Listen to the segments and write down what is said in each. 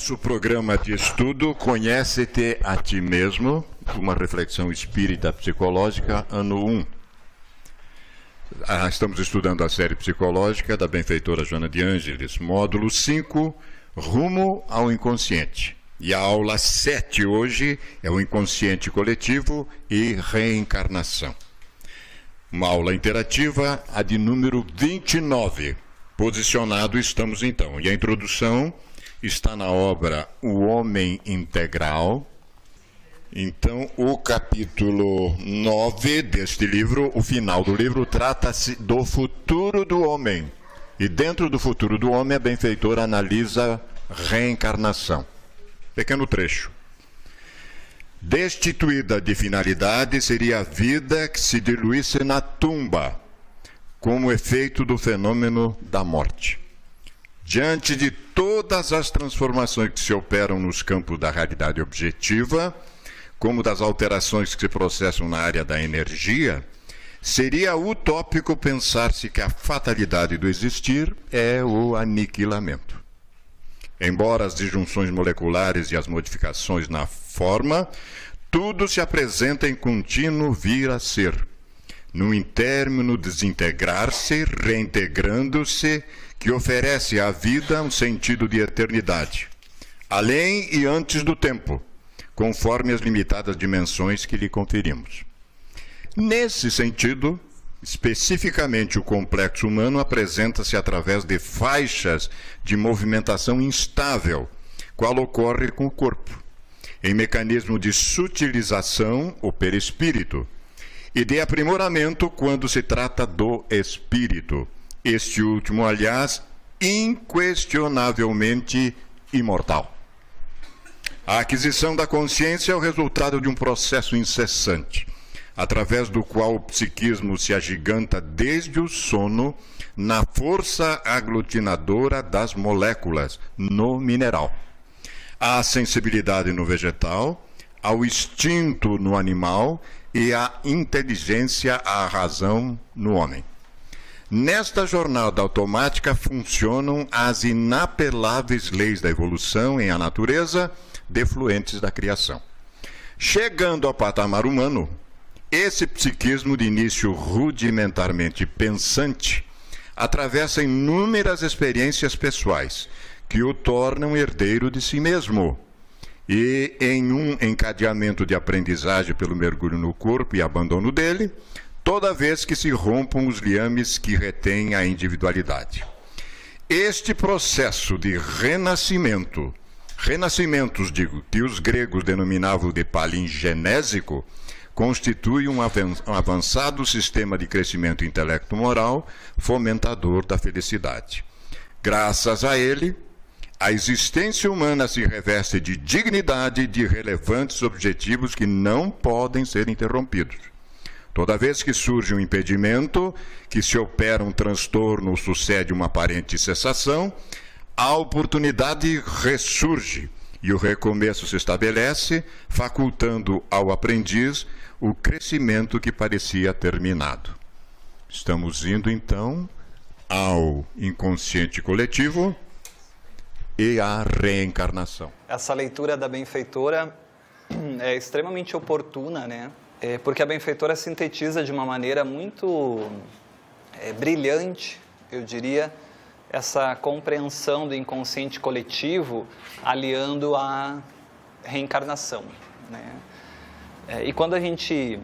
nosso programa de estudo Conhece-te a Ti Mesmo, uma reflexão espírita psicológica, ano 1. Estamos estudando a série psicológica da benfeitora Joana de Ângeles, módulo 5, Rumo ao Inconsciente. E a aula 7 hoje é o inconsciente coletivo e reencarnação. Uma aula interativa, a de número 29. Posicionado estamos então. E a introdução está na obra O Homem Integral. Então, o capítulo 9 deste livro, o final do livro, trata-se do futuro do homem. E dentro do futuro do homem, a benfeitora analisa reencarnação. Pequeno trecho. Destituída de finalidade seria a vida que se diluísse na tumba, como efeito do fenômeno da morte. Diante de todas as transformações que se operam nos campos da realidade objetiva, como das alterações que se processam na área da energia, seria utópico pensar-se que a fatalidade do existir é o aniquilamento. Embora as disjunções moleculares e as modificações na forma, tudo se apresenta em contínuo vir a ser, num intérmino desintegrar-se, reintegrando-se, que oferece à vida um sentido de eternidade, além e antes do tempo, conforme as limitadas dimensões que lhe conferimos. Nesse sentido, especificamente o complexo humano apresenta-se através de faixas de movimentação instável, qual ocorre com o corpo, em mecanismo de sutilização, o perispírito, e de aprimoramento quando se trata do espírito, este último, aliás, inquestionavelmente imortal. A aquisição da consciência é o resultado de um processo incessante, através do qual o psiquismo se agiganta desde o sono na força aglutinadora das moléculas no mineral, à sensibilidade no vegetal, ao instinto no animal e à inteligência, à razão no homem. Nesta jornada automática funcionam as inapeláveis leis da evolução em a natureza, defluentes da criação. Chegando ao patamar humano, esse psiquismo de início rudimentarmente pensante atravessa inúmeras experiências pessoais que o tornam herdeiro de si mesmo. E em um encadeamento de aprendizagem pelo mergulho no corpo e abandono dele, toda vez que se rompam os liames que retêm a individualidade. Este processo de renascimentos, que os gregos denominavam de palingenésico, constitui um avançado sistema de crescimento intelecto-moral, fomentador da felicidade. Graças a ele, a existência humana se reveste de dignidade e de relevantes objetivos que não podem ser interrompidos. Toda vez que surge um impedimento, que se opera um transtorno ou sucede uma aparente cessação, a oportunidade ressurge e o recomeço se estabelece, facultando ao aprendiz o crescimento que parecia terminado. Estamos indo, então, ao inconsciente coletivo e à reencarnação. Essa leitura da benfeitora é extremamente oportuna, né? Porque a benfeitora sintetiza de uma maneira muito brilhante, eu diria, essa compreensão do inconsciente coletivo aliando a reencarnação, né? E quando a gente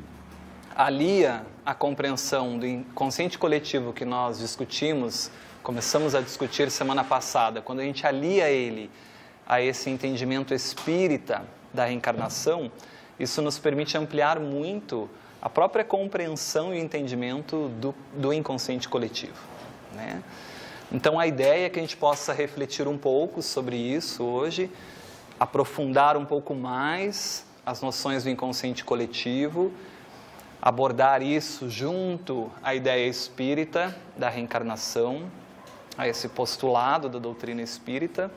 alia a compreensão do inconsciente coletivo que nós discutimos, começamos a discutir semana passada, quando a gente alia ele a esse entendimento espírita da reencarnação, isso nos permite ampliar muito a própria compreensão e entendimento do inconsciente coletivo, né? Então, a ideia é que a gente possa refletir um pouco sobre isso hoje, aprofundar um pouco mais as noções do inconsciente coletivo, abordar isso junto à ideia espírita da reencarnação, a esse postulado da doutrina espírita,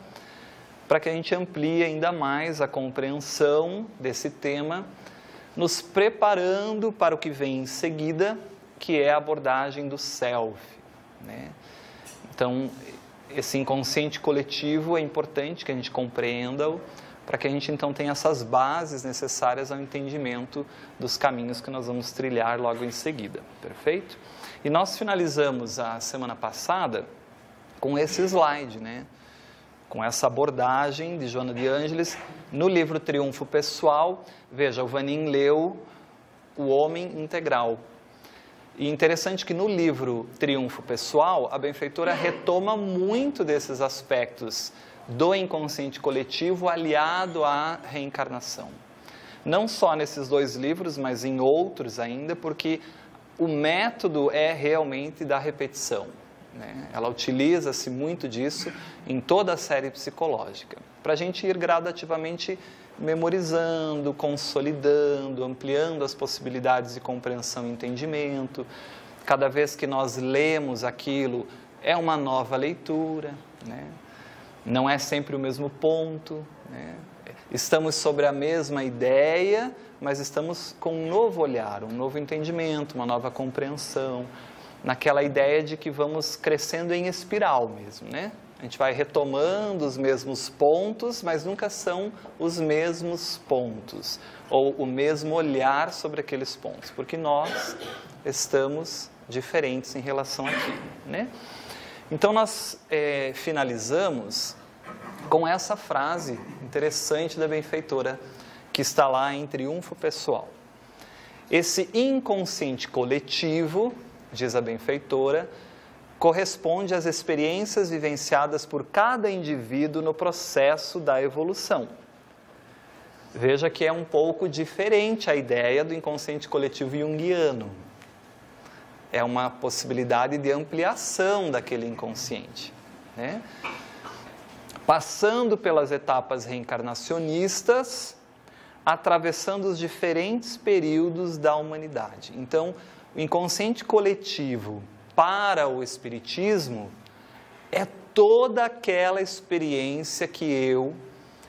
para que a gente amplie ainda mais a compreensão desse tema, nos preparando para o que vem em seguida, que é a abordagem do self, né? Então, esse inconsciente coletivo é importante que a gente compreenda-o, para que a gente então tenha essas bases necessárias ao entendimento dos caminhos que nós vamos trilhar logo em seguida, perfeito? E nós finalizamos a semana passada com esse slide, né? Com essa abordagem de Joana de Ângeles no livro Triunfo Pessoal. Veja, o Vanin leu O Homem Integral. E interessante que no livro Triunfo Pessoal, a benfeitora retoma muito desses aspectos do inconsciente coletivo aliado à reencarnação. Não só nesses 2 livros, mas em outros ainda, porque o método é realmente da repetição, né? Ela utiliza-se muito disso em toda a série psicológica, para a gente ir gradativamente memorizando, consolidando, ampliando as possibilidades de compreensão e entendimento. Cada vez que nós lemos aquilo, é uma nova leitura, né? Não é sempre o mesmo ponto, né? Estamos sobre a mesma ideia, mas estamos com um novo olhar, um novo entendimento, uma nova compreensão, naquela ideia de que vamos crescendo em espiral mesmo, né? A gente vai retomando os mesmos pontos, mas nunca são os mesmos pontos, ou o mesmo olhar sobre aqueles pontos, porque nós estamos diferentes em relação àquilo, né? Então, nós finalizamos com essa frase interessante da benfeitora, que está lá em Triunfo Pessoal. Esse inconsciente coletivo, diz a benfeitora, corresponde às experiências vivenciadas por cada indivíduo no processo da evolução. Veja que é um pouco diferente a ideia do inconsciente coletivo junguiano. É uma possibilidade de ampliação daquele inconsciente, né? Passando pelas etapas reencarnacionistas, atravessando os diferentes períodos da humanidade. Então, o inconsciente coletivo para o Espiritismo é toda aquela experiência que eu,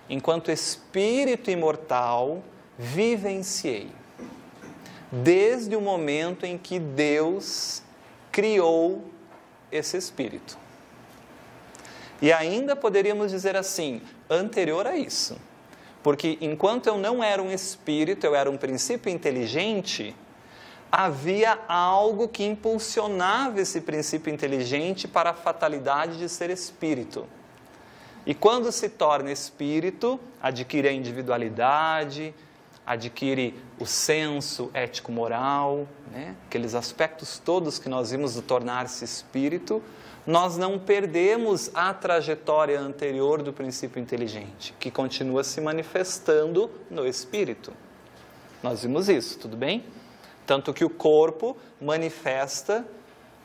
enquanto espírito imortal, vivenciei. Desde o momento em que Deus criou esse espírito. E ainda poderíamos dizer assim, anterior a isso. Porque enquanto eu não era um espírito, eu era um princípio inteligente, havia algo que impulsionava esse princípio inteligente para a fatalidade de ser espírito. E quando se torna espírito, adquire a individualidade, adquire o senso ético-moral, né? Aqueles aspectos todos que nós vimos do tornar-se espírito, nós não perdemos a trajetória anterior do princípio inteligente, que continua se manifestando no espírito. Nós vimos isso, tudo bem? Tanto que o corpo manifesta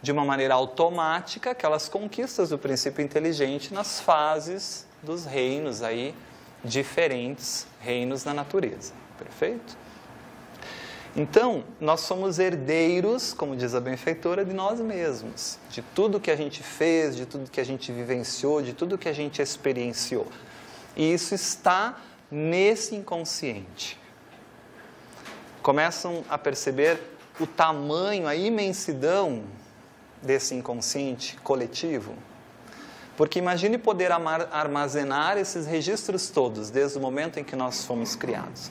de uma maneira automática aquelas conquistas do princípio inteligente nas fases dos reinos aí, diferentes reinos da natureza. Perfeito? Então, nós somos herdeiros, como diz a benfeitora, de nós mesmos, de tudo que a gente fez, de tudo que a gente vivenciou, de tudo que a gente experienciou. E isso está nesse inconsciente. Começam a perceber o tamanho, a imensidão desse inconsciente coletivo? Porque imagine poder armazenar esses registros todos, desde o momento em que nós fomos criados.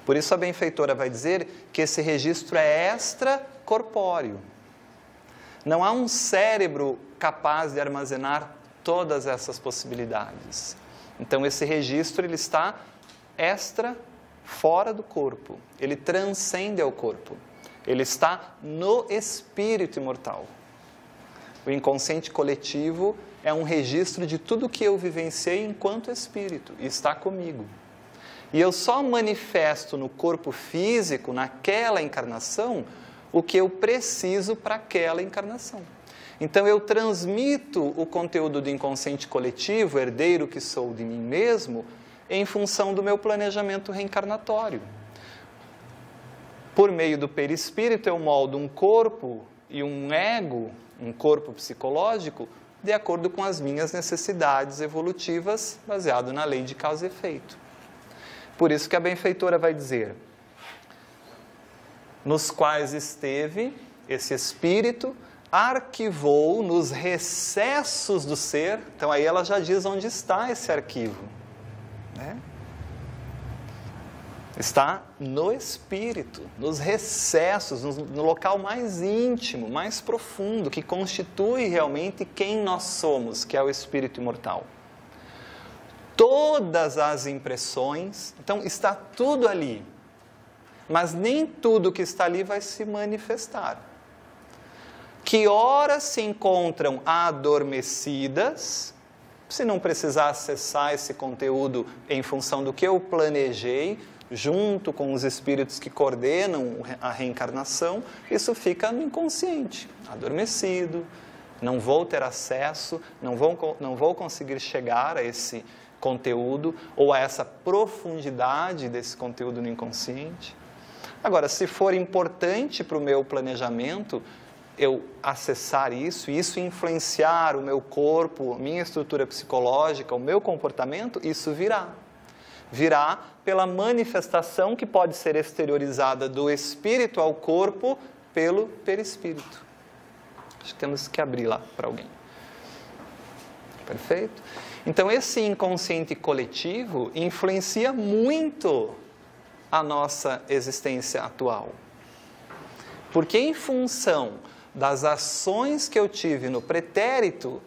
Por isso a benfeitora vai dizer que esse registro é extracorpóreo. Não há um cérebro capaz de armazenar todas essas possibilidades. Então esse registro ele está fora do corpo. Ele transcende ao corpo. Ele está no espírito imortal. O inconsciente coletivo é um registro de tudo que eu vivenciei enquanto espírito e está comigo. E eu só manifesto no corpo físico, naquela encarnação, o que eu preciso para aquela encarnação. Então eu transmito o conteúdo do inconsciente coletivo, herdeiro que sou de mim mesmo, em função do meu planejamento reencarnatório. Por meio do perispírito eu moldo um corpo e um ego, um corpo psicológico, de acordo com as minhas necessidades evolutivas, baseado na lei de causa e efeito. Por isso que a benfeitora vai dizer, nos quais esteve esse espírito arquivou nos recessos do ser. Então aí ela já diz onde está esse arquivo, né? Está no espírito, nos recessos, no local mais íntimo, mais profundo, que constitui realmente quem nós somos, que é o espírito imortal. Todas as impressões, então está tudo ali, mas nem tudo que está ali vai se manifestar. Que horas se encontram adormecidas, se não precisar acessar esse conteúdo em função do que eu planejei, junto com os espíritos que coordenam a reencarnação, isso fica no inconsciente, adormecido, não vou ter acesso, não vou conseguir chegar a esse conteúdo ou a essa profundidade desse conteúdo no inconsciente. Agora, se for importante para o meu planejamento, eu acessar isso, e isso influenciar o meu corpo, a minha estrutura psicológica, o meu comportamento, isso virá. Virá pela manifestação que pode ser exteriorizada do espírito ao corpo pelo perispírito. Acho que temos que abrir lá para alguém. Perfeito? Então, esse inconsciente coletivo influencia muito a nossa existência atual. Porque em função das ações que eu tive no pretérito,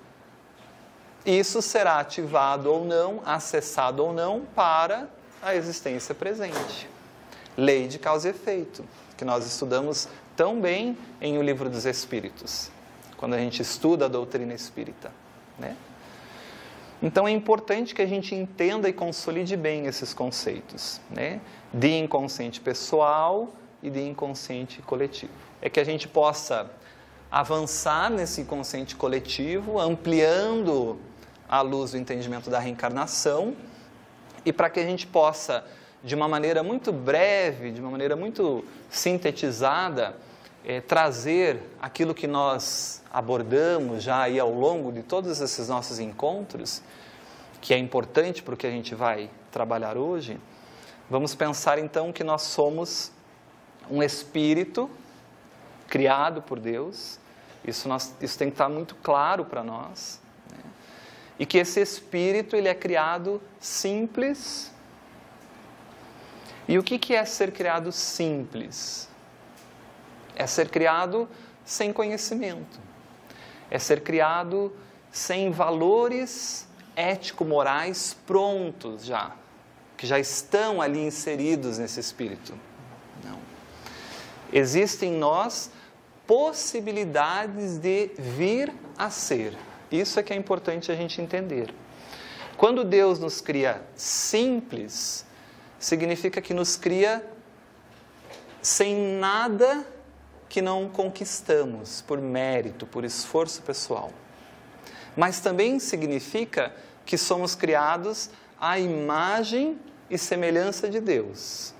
isso será ativado ou não, acessado ou não, para a existência presente. Lei de causa e efeito, que nós estudamos tão bem em O Livro dos Espíritos, quando a gente estuda a doutrina espírita, né? Então é importante que a gente entenda e consolide bem esses conceitos, né? De inconsciente pessoal e de inconsciente coletivo. É que a gente possa avançar nesse inconsciente coletivo, ampliando à luz do entendimento da reencarnação, e para que a gente possa, de uma maneira muito breve, de uma maneira muito sintetizada, trazer aquilo que nós abordamos já aí ao longo de todos esses nossos encontros, que é importante para o que a gente vai trabalhar hoje. Vamos pensar então que nós somos um espírito criado por Deus, isso tem que estar muito claro para nós, né? E que esse espírito ele é criado simples. E o que é ser criado simples? É ser criado sem conhecimento, é ser criado sem valores ético-morais prontos já, que já estão ali inseridos nesse espírito. Não. Existem em nós possibilidades de vir a ser. Isso é que é importante a gente entender. Quando Deus nos cria simples, significa que nos cria sem nada que não conquistamos por mérito, por esforço pessoal. Mas também significa que somos criados à imagem e semelhança de Deus.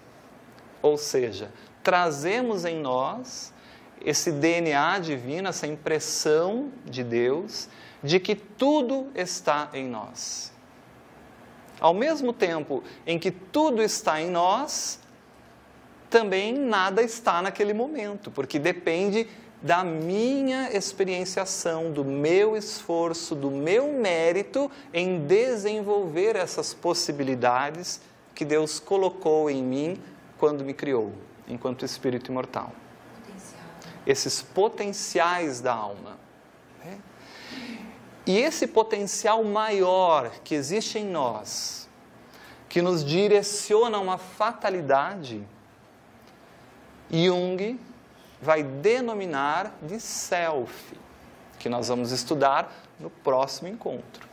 Ou seja, trazemos em nós esse DNA divino, essa impressão de Deus, de que tudo está em nós. Ao mesmo tempo em que tudo está em nós, também nada está naquele momento, porque depende da minha experienciação, do meu esforço, do meu mérito em desenvolver essas possibilidades que Deus colocou em mim quando me criou, enquanto espírito imortal. Esses potenciais da alma. Né? E esse potencial maior que existe em nós, que nos direciona a uma fatalidade, Jung vai denominar de self, que nós vamos estudar no próximo encontro.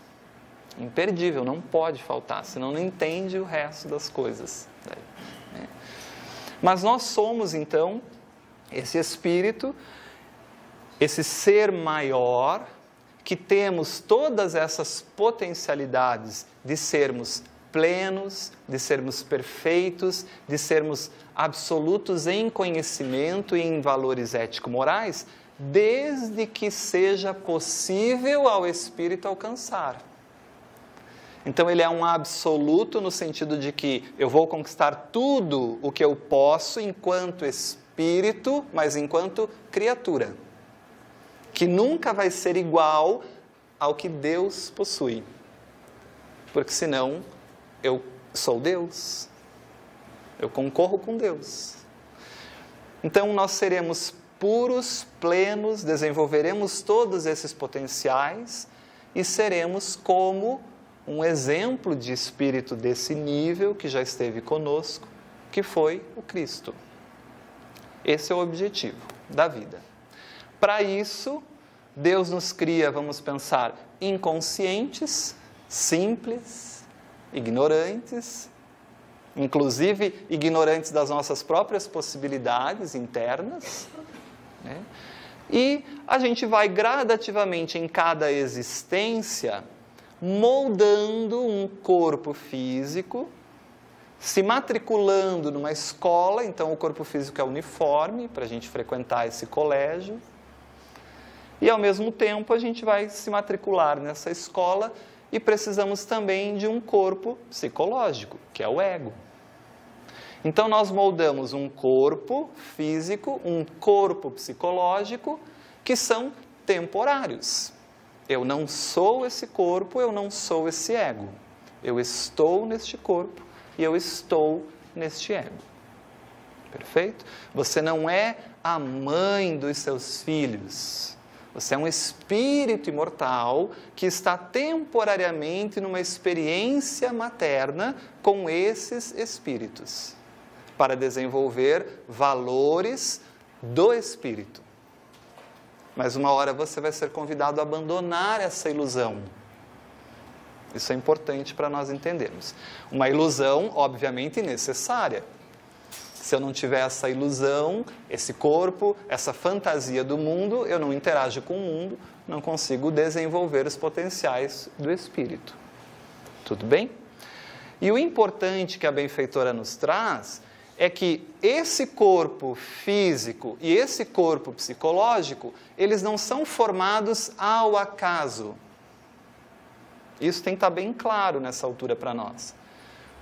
Imperdível, não pode faltar, senão não entende o resto das coisas. Mas nós somos, então, esse espírito, esse ser maior, que temos todas essas potencialidades de sermos plenos, de sermos perfeitos, de sermos absolutos em conhecimento e em valores ético-morais, desde que seja possível ao espírito alcançar. Então ele é um absoluto no sentido de que eu vou conquistar tudo o que eu posso enquanto espírito, mas enquanto criatura. que nunca vai ser igual ao que Deus possui. Porque senão eu sou Deus. Eu concorro com Deus. Então nós seremos puros, plenos, desenvolveremos todos esses potenciais e seremos como um exemplo de espírito desse nível que já esteve conosco, que foi o Cristo. Esse é o objetivo da vida. Para isso, Deus nos cria, vamos pensar, inconscientes, simples, ignorantes, inclusive ignorantes das nossas próprias possibilidades internas, né? E a gente vai gradativamente em cada existência moldando um corpo físico, se matriculando numa escola, então o corpo físico é uniforme para a gente frequentar esse colégio, e ao mesmo tempo a gente vai se matricular nessa escola e precisamos também de um corpo psicológico, que é o ego. Então nós moldamos um corpo físico, um corpo psicológico, que são temporários. Eu não sou esse corpo, eu não sou esse ego. Eu estou neste corpo e eu estou neste ego. Perfeito? Você não é a mãe dos seus filhos. Você é um espírito imortal que está temporariamente numa experiência materna com esses espíritos, para desenvolver valores do espírito. Mas uma hora você vai ser convidado a abandonar essa ilusão. Isso é importante para nós entendermos. Uma ilusão, obviamente, necessária. Se eu não tiver essa ilusão, esse corpo, essa fantasia do mundo, eu não interajo com o mundo, não consigo desenvolver os potenciais do espírito. Tudo bem? E o importante que a benfeitora nos traz é que esse corpo físico e esse corpo psicológico, eles não são formados ao acaso. Isso tem que estar bem claro nessa altura para nós.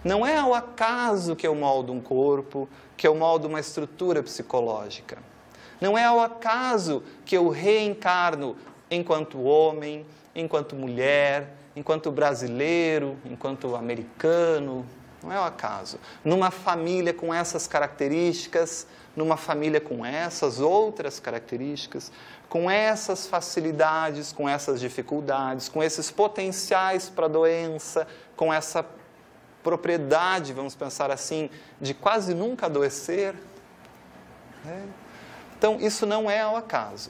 Não é ao acaso que eu moldo um corpo, que eu moldo uma estrutura psicológica. Não é ao acaso que eu reencarno enquanto homem, enquanto mulher, enquanto brasileiro, enquanto americano. Não é ao acaso. Numa família com essas características, numa família com essas outras características, com essas facilidades, com essas dificuldades, com esses potenciais para a doença, com essa propriedade, vamos pensar assim, de quase nunca adoecer. Então, isso não é ao acaso.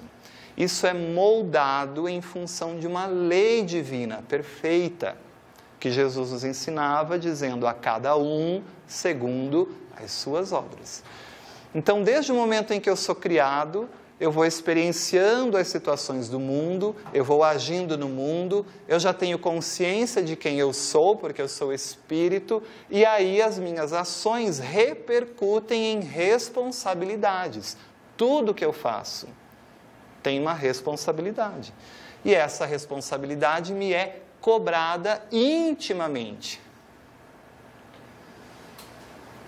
Isso é moldado em função de uma lei divina perfeita, que Jesus nos ensinava, dizendo a cada um segundo as suas obras. Então, desde o momento em que eu sou criado, eu vou experienciando as situações do mundo, eu vou agindo no mundo, eu já tenho consciência de quem eu sou, porque eu sou espírito, e aí as minhas ações repercutem em responsabilidades. Tudo que eu faço tem uma responsabilidade. E essa responsabilidade me é cobrada intimamente.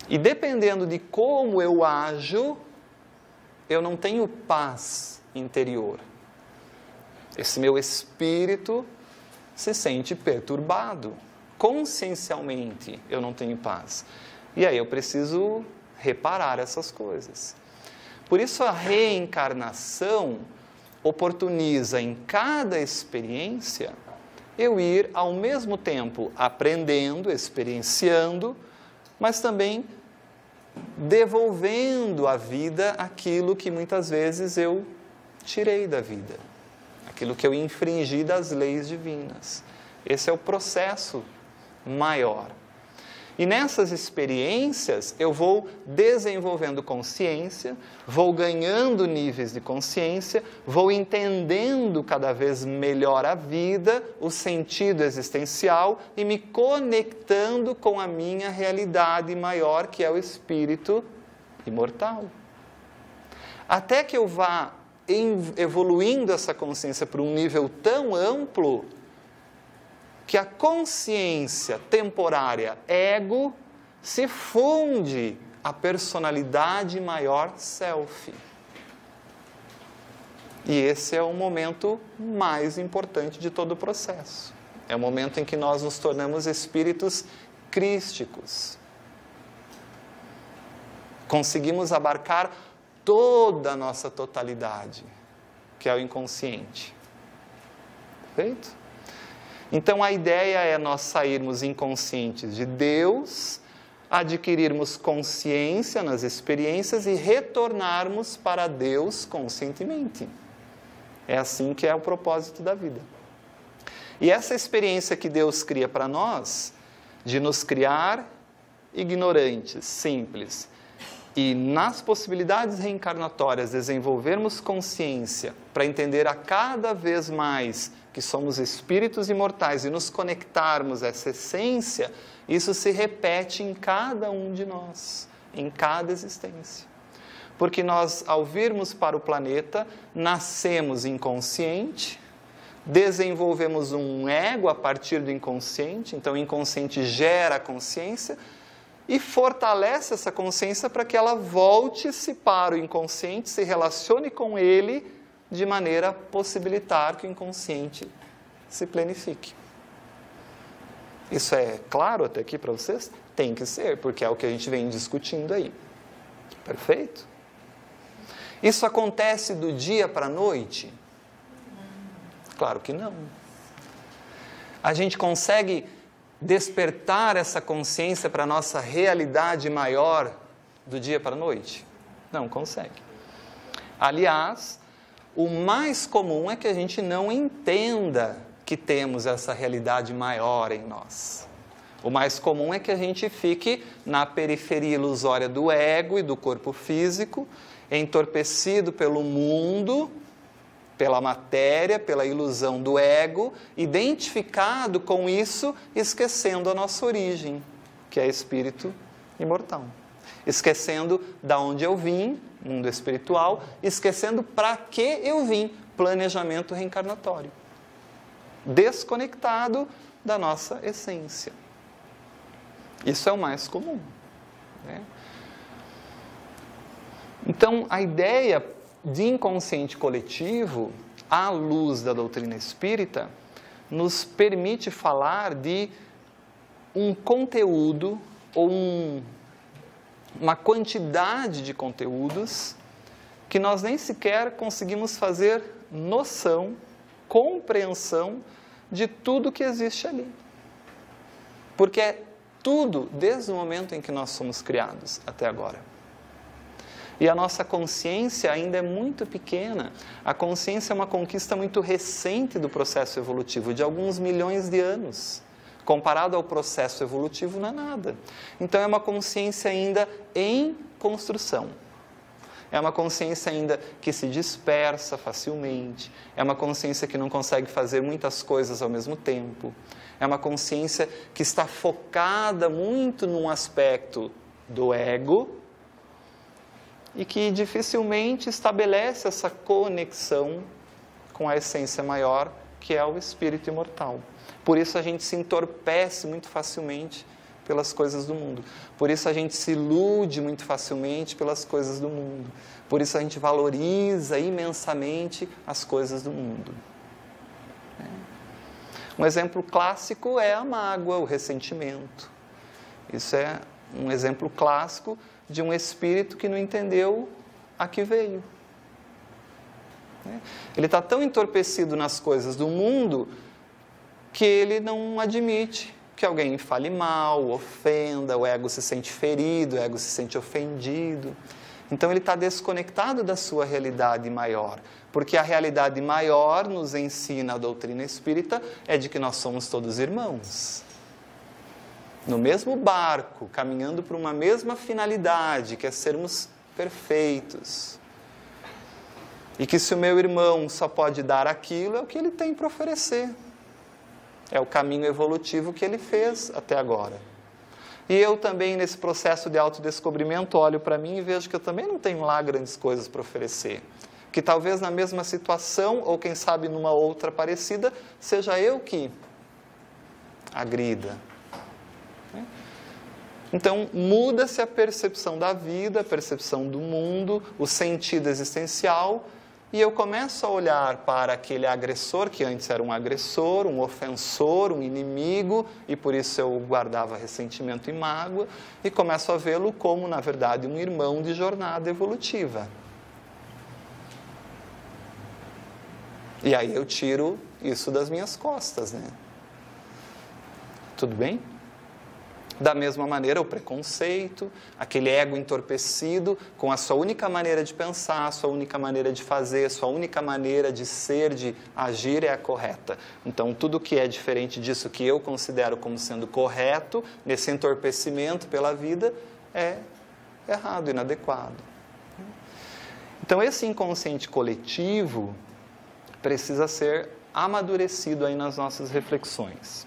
E dependendo de como eu ajo, eu não tenho paz interior. Esse meu espírito se sente perturbado. Consciencialmente eu não tenho paz. E aí eu preciso reparar essas coisas. Por isso a reencarnação oportuniza em cada experiência eu ir ao mesmo tempo aprendendo, experienciando, mas também devolvendo à vida aquilo que muitas vezes eu tirei da vida, aquilo que eu infringi das leis divinas. Esse é o processo maior. E nessas experiências eu vou desenvolvendo consciência, vou ganhando níveis de consciência, vou entendendo cada vez melhor a vida, o sentido existencial e me conectando com a minha realidade maior, que é o espírito imortal. Até que eu vá evoluindo essa consciência para um nível tão amplo que a consciência temporária ego se funde à personalidade maior self. E esse é o momento mais importante de todo o processo. É o momento em que nós nos tornamos espíritos crísticos. Conseguimos abarcar toda a nossa totalidade, que é o inconsciente. Perfeito? Então a ideia é nós sairmos inconscientes de Deus, adquirirmos consciência nas experiências e retornarmos para Deus conscientemente. É assim que é o propósito da vida. E essa experiência que Deus cria para nós, de nos criar ignorantes, simples, e nas possibilidades reencarnatórias desenvolvermos consciência para entender a cada vez mais que somos espíritos imortais e nos conectarmos a essa essência, isso se repete em cada um de nós, em cada existência. Porque nós, ao virmos para o planeta, nascemos inconsciente, desenvolvemos um ego a partir do inconsciente, então o inconsciente gera a consciência e fortalece essa consciência para que ela volte-se para o inconsciente, se relacione com ele, de maneira a possibilitar que o inconsciente se planifique. Isso é claro até aqui para vocês? Tem que ser, porque é o que a gente vem discutindo aí. Perfeito? Isso acontece do dia para a noite? Claro que não. A gente consegue despertar essa consciência para a nossa realidade maior do dia para a noite? Não consegue. Aliás, o mais comum é que a gente não entenda que temos essa realidade maior em nós. O mais comum é que a gente fique na periferia ilusória do ego e do corpo físico, entorpecido pelo mundo, pela matéria, pela ilusão do ego, identificado com isso, esquecendo a nossa origem, que é espírito imortal. Esquecendo da onde eu vim, mundo espiritual, esquecendo para que eu vim, planejamento reencarnatório. Desconectado da nossa essência. Isso é o mais comum, né? Então, a ideia de inconsciente coletivo, à luz da doutrina espírita, nos permite falar de um conteúdo ou uma quantidade de conteúdos que nós nem sequer conseguimos fazer noção, compreensão de tudo que existe ali. Porque é tudo desde o momento em que nós somos criados até agora. E a nossa consciência ainda é muito pequena. A consciência é uma conquista muito recente do processo evolutivo, de alguns milhões de anos. Comparado ao processo evolutivo, não é nada. Então, é uma consciência ainda em construção. É uma consciência ainda que se dispersa facilmente. É uma consciência que não consegue fazer muitas coisas ao mesmo tempo. É uma consciência que está focada muito num aspecto do ego, e que dificilmente estabelece essa conexão com a essência maior, que é o espírito imortal. Por isso a gente se entorpece muito facilmente pelas coisas do mundo. Por isso a gente se ilude muito facilmente pelas coisas do mundo. Por isso a gente valoriza imensamente as coisas do mundo. Um exemplo clássico é a mágoa, o ressentimento. Isso é um exemplo clássico de um espírito que não entendeu a que veio. Ele está tão entorpecido nas coisas do mundo que ele não admite que alguém fale mal, ofenda, o ego se sente ferido, o ego se sente ofendido. Então ele está desconectado da sua realidade maior, porque a realidade maior, nos ensina a doutrina espírita, é de que nós somos todos irmãos. No mesmo barco, caminhando para uma mesma finalidade, que é sermos perfeitos. E que se o meu irmão só pode dar aquilo, é o que ele tem para oferecer. É o caminho evolutivo que ele fez até agora. E eu também, nesse processo de autodescobrimento, olho para mim e vejo que eu também não tenho lá grandes coisas para oferecer. Que talvez na mesma situação, ou quem sabe numa outra parecida, seja eu que agrida. Então, muda-se a percepção da vida, a percepção do mundo, o sentido existencial, e eu começo a olhar para aquele agressor, que antes era um agressor, um ofensor, um inimigo, e por isso eu guardava ressentimento e mágoa, e começo a vê-lo como, na verdade, um irmão de jornada evolutiva. E aí eu tiro isso das minhas costas, né? Tudo bem? Da mesma maneira, o preconceito, aquele ego entorpecido, com a sua única maneira de pensar, a sua única maneira de fazer, a sua única maneira de ser, de agir é a correta. Então, tudo que é diferente disso que eu considero como sendo correto, nesse entorpecimento pela vida, é errado, inadequado. Então, esse inconsciente coletivo precisa ser amadurecido aí nas nossas reflexões.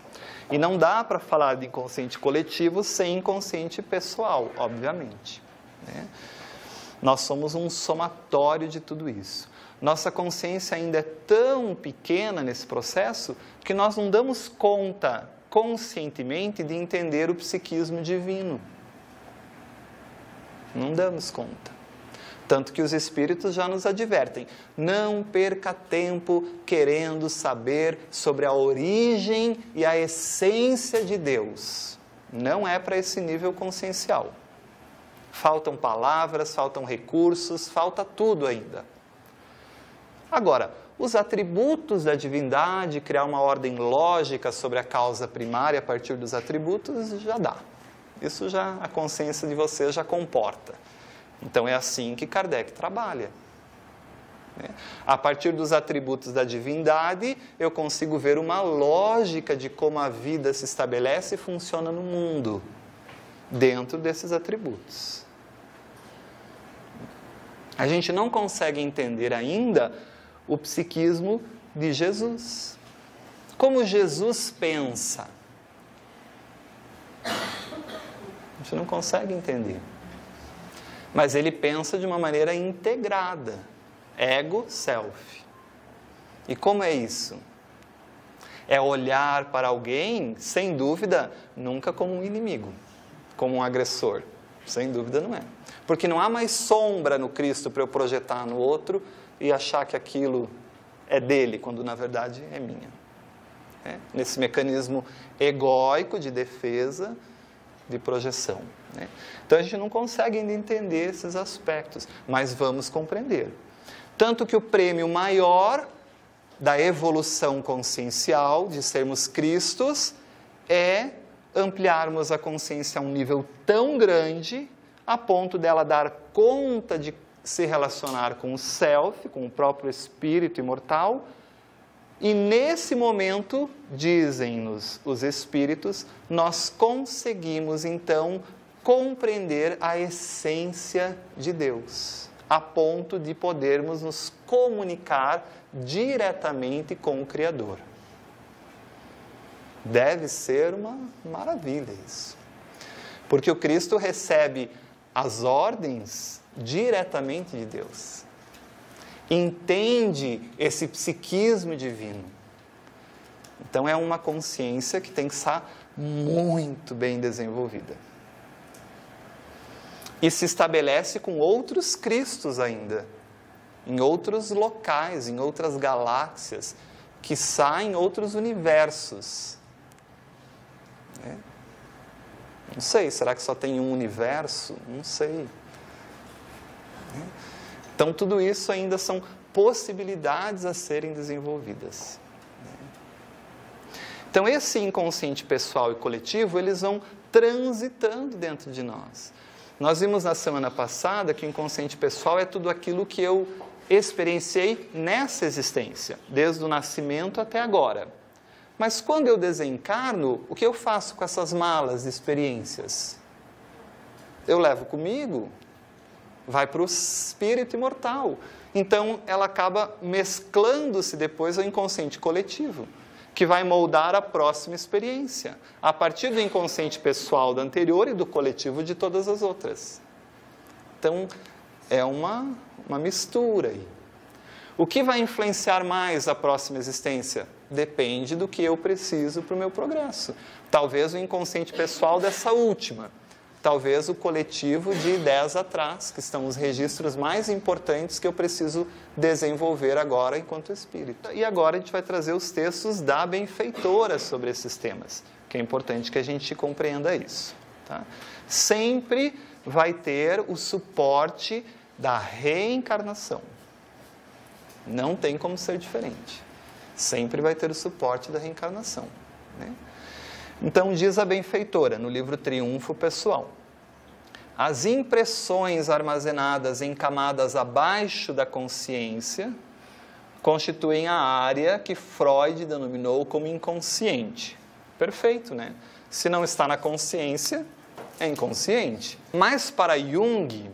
E não dá para falar de inconsciente coletivo sem inconsciente pessoal, obviamente, né? Nós somos um somatório de tudo isso. Nossa consciência ainda é tão pequena nesse processo que nós não damos conta conscientemente de entender o psiquismo divino. Não damos conta. Tanto que os espíritos já nos advertem, não perca tempo querendo saber sobre a origem e a essência de Deus. Não é para esse nível consciencial. Faltam palavras, faltam recursos, falta tudo ainda. Agora, os atributos da divindade, criar uma ordem lógica sobre a causa primária a partir dos atributos, já dá. Isso já, a consciência de vocês já comporta. Então, é assim que Kardec trabalha. A partir dos atributos da divindade, eu consigo ver uma lógica de como a vida se estabelece e funciona no mundo, dentro desses atributos. A gente não consegue entender ainda o psiquismo de Jesus. Como Jesus pensa. A gente não consegue entender. Mas ele pensa de uma maneira integrada. Ego, self. E como é isso? É olhar para alguém, sem dúvida, nunca como um inimigo, como um agressor. Sem dúvida não é. Porque não há mais sombra no Cristo para eu projetar no outro e achar que aquilo é dele, quando na verdade é minha. Nesse mecanismo egóico de defesa, de projeção. Então a gente não consegue ainda entender esses aspectos, mas vamos compreender. Tanto que o prêmio maior da evolução consciencial, de sermos Cristos, é ampliarmos a consciência a um nível tão grande, a ponto dela dar conta de se relacionar com o Self, com o próprio Espírito imortal, e nesse momento, dizem-nos os Espíritos, nós conseguimos então compreender a essência de Deus, a ponto de podermos nos comunicar diretamente com o Criador. Deve ser uma maravilha isso. Porque o Cristo recebe as ordens diretamente de Deus. Entende esse psiquismo divino. Então é uma consciência que tem que estar muito bem desenvolvida. E se estabelece com outros Cristos ainda, em outros locais, em outras galáxias, quiçá em outros universos. Não sei, será que só tem um universo? Não sei. Então, tudo isso ainda são possibilidades a serem desenvolvidas. Então, esse inconsciente pessoal e coletivo, eles vão transitando dentro de nós. Nós vimos na semana passada que o inconsciente pessoal é tudo aquilo que eu experienciei nessa existência, desde o nascimento até agora. Mas quando eu desencarno, o que eu faço com essas malas de experiências? Eu levo comigo, vai para o espírito imortal. Então, ela acaba mesclando-se depois ao inconsciente coletivo, que vai moldar a próxima experiência, a partir do inconsciente pessoal da anterior e do coletivo de todas as outras. Então, é uma mistura aí. O que vai influenciar mais a próxima existência? Depende do que eu preciso para o meu progresso. Talvez o inconsciente pessoal dessa última. talvez o coletivo de 10 atrás, que estão os registros mais importantes que eu preciso desenvolver agora enquanto espírito. E agora a gente vai trazer os textos da benfeitora sobre esses temas, que é importante que a gente compreenda isso. Tá? Sempre vai ter o suporte da reencarnação. Não tem como ser diferente. Sempre vai ter o suporte da reencarnação. Né? Então, diz a benfeitora, no livro Triunfo Pessoal: as impressões armazenadas em camadas abaixo da consciência constituem a área que Freud denominou como inconsciente. Perfeito, né? Se não está na consciência, é inconsciente. Mas para Jung,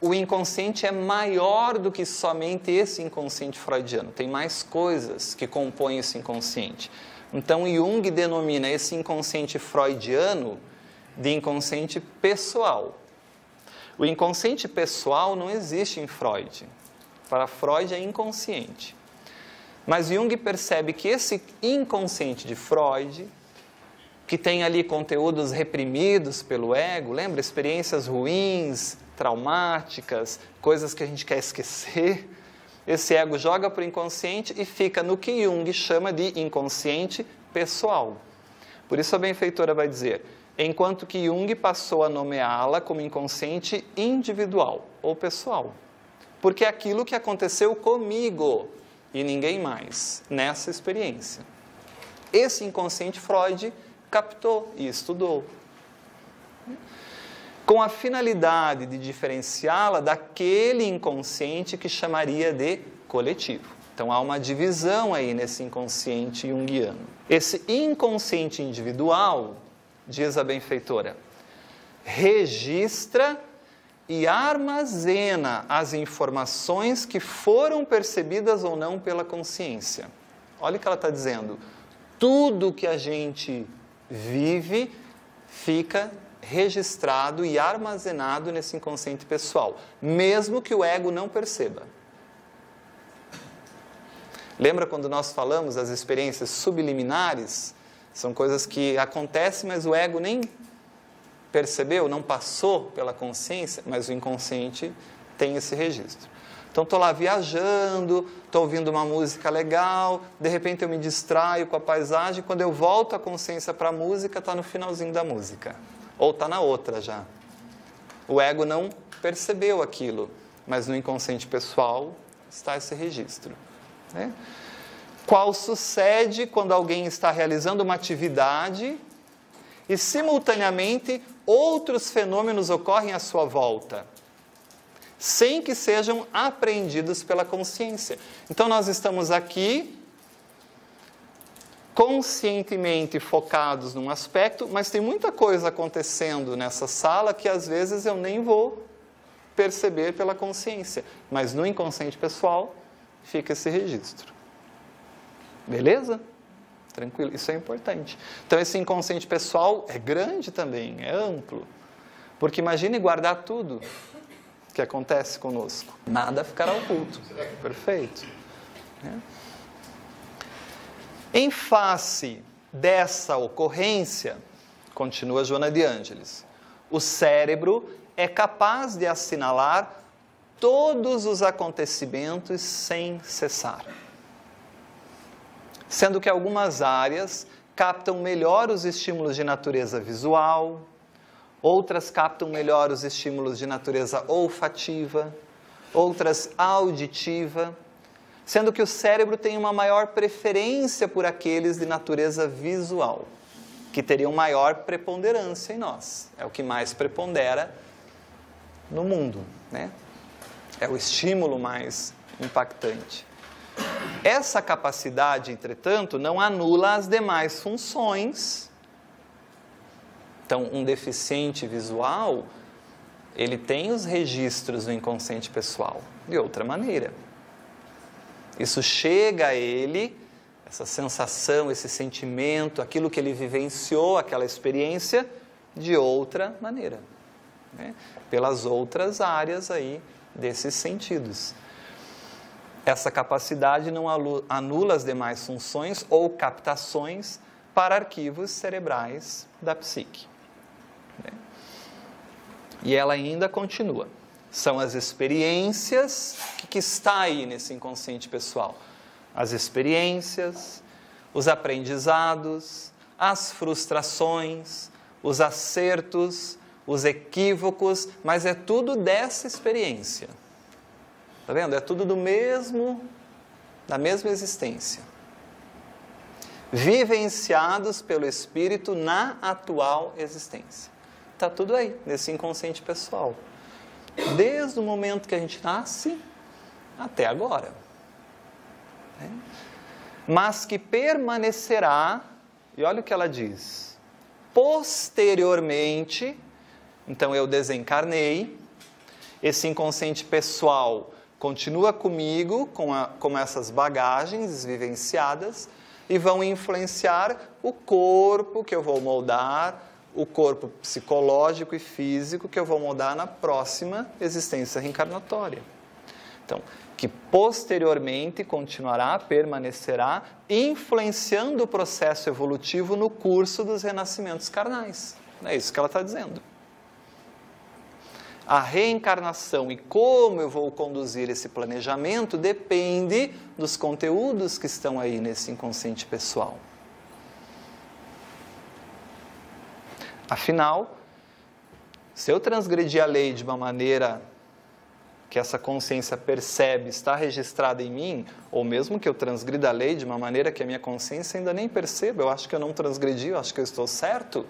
o inconsciente é maior do que somente esse inconsciente freudiano. Tem mais coisas que compõem esse inconsciente. Então, Jung denomina esse inconsciente freudiano de inconsciente pessoal. O inconsciente pessoal não existe em Freud. Para Freud é inconsciente. Mas Jung percebe que esse inconsciente de Freud, que tem ali conteúdos reprimidos pelo ego, lembra? Experiências ruins, traumáticas, coisas que a gente quer esquecer. Esse ego joga para o inconsciente e fica no que Jung chama de inconsciente pessoal. Por isso a benfeitora vai dizer: enquanto que Jung passou a nomeá-la como inconsciente individual ou pessoal. Porque é aquilo que aconteceu comigo e ninguém mais nessa experiência. Esse inconsciente Freud captou e estudou, com a finalidade de diferenciá-la daquele inconsciente que chamaria de coletivo. Então há uma divisão aí nesse inconsciente junguiano. Esse inconsciente individual, diz a benfeitora, registra e armazena as informações que foram percebidas ou não pela consciência. Olha o que ela está dizendo. Tudo que a gente vive fica registrado e armazenado nesse inconsciente pessoal, mesmo que o ego não perceba. Lembra quando nós falamos das experiências subliminares? São coisas que acontecem, mas o ego nem percebeu, não passou pela consciência, mas o inconsciente tem esse registro. Então, estou lá viajando, estou ouvindo uma música legal, de repente eu me distraio com a paisagem, quando eu volto a consciência para a música, está no finalzinho da música. Ou está na outra já. O ego não percebeu aquilo, mas no inconsciente pessoal está esse registro. Né? Qual sucede quando alguém está realizando uma atividade e, simultaneamente, outros fenômenos ocorrem à sua volta, sem que sejam apreendidos pela consciência. Então, nós estamos aqui conscientemente focados num aspecto, mas tem muita coisa acontecendo nessa sala que às vezes eu nem vou perceber pela consciência, mas no inconsciente pessoal fica esse registro. Beleza? Tranquilo? Isso é importante. Então esse inconsciente pessoal é grande também, é amplo, porque imagine guardar tudo que acontece conosco. Nada ficará oculto. Perfeito. Em face dessa ocorrência, continua Joana de Ângeles, o cérebro é capaz de assinalar todos os acontecimentos sem cessar. Sendo que algumas áreas captam melhor os estímulos de natureza visual, outras captam melhor os estímulos de natureza olfativa, outras auditiva, sendo que o cérebro tem uma maior preferência por aqueles de natureza visual, que teriam maior preponderância em nós. É o que mais prepondera no mundo, né? É o estímulo mais impactante. Essa capacidade, entretanto, não anula as demais funções. Então, um deficiente visual, ele tem os registros do inconsciente pessoal de outra maneira. Isso chega a ele, essa sensação, esse sentimento, aquilo que ele vivenciou, aquela experiência, de outra maneira, né? Pelas outras áreas aí desses sentidos. Essa capacidade não anula as demais funções ou captações para arquivos cerebrais da psique. E ela ainda continua. São as experiências que está aí nesse inconsciente pessoal. As experiências, os aprendizados, as frustrações, os acertos, os equívocos, mas é tudo dessa experiência. Está vendo? É tudo da mesma existência. Vivenciados pelo Espírito na atual existência. Está tudo aí, nesse inconsciente pessoal. Desde o momento que a gente nasce até agora. Mas que permanecerá, e olha o que ela diz, posteriormente, então eu desencarnei, esse inconsciente pessoal continua comigo com essas bagagens vivenciadas e vão influenciar o corpo que eu vou moldar, o corpo psicológico e físico que eu vou moldar na próxima existência reencarnatória. Então, que posteriormente continuará, permanecerá, influenciando o processo evolutivo no curso dos renascimentos carnais. É isso que ela está dizendo. A reencarnação e como eu vou conduzir esse planejamento depende dos conteúdos que estão aí nesse inconsciente pessoal. Afinal, se eu transgredir a lei de uma maneira que essa consciência percebe, está registrada em mim, ou mesmo que eu transgrida a lei de uma maneira que a minha consciência ainda nem perceba, eu acho que eu não transgredi, eu acho que eu estou certo,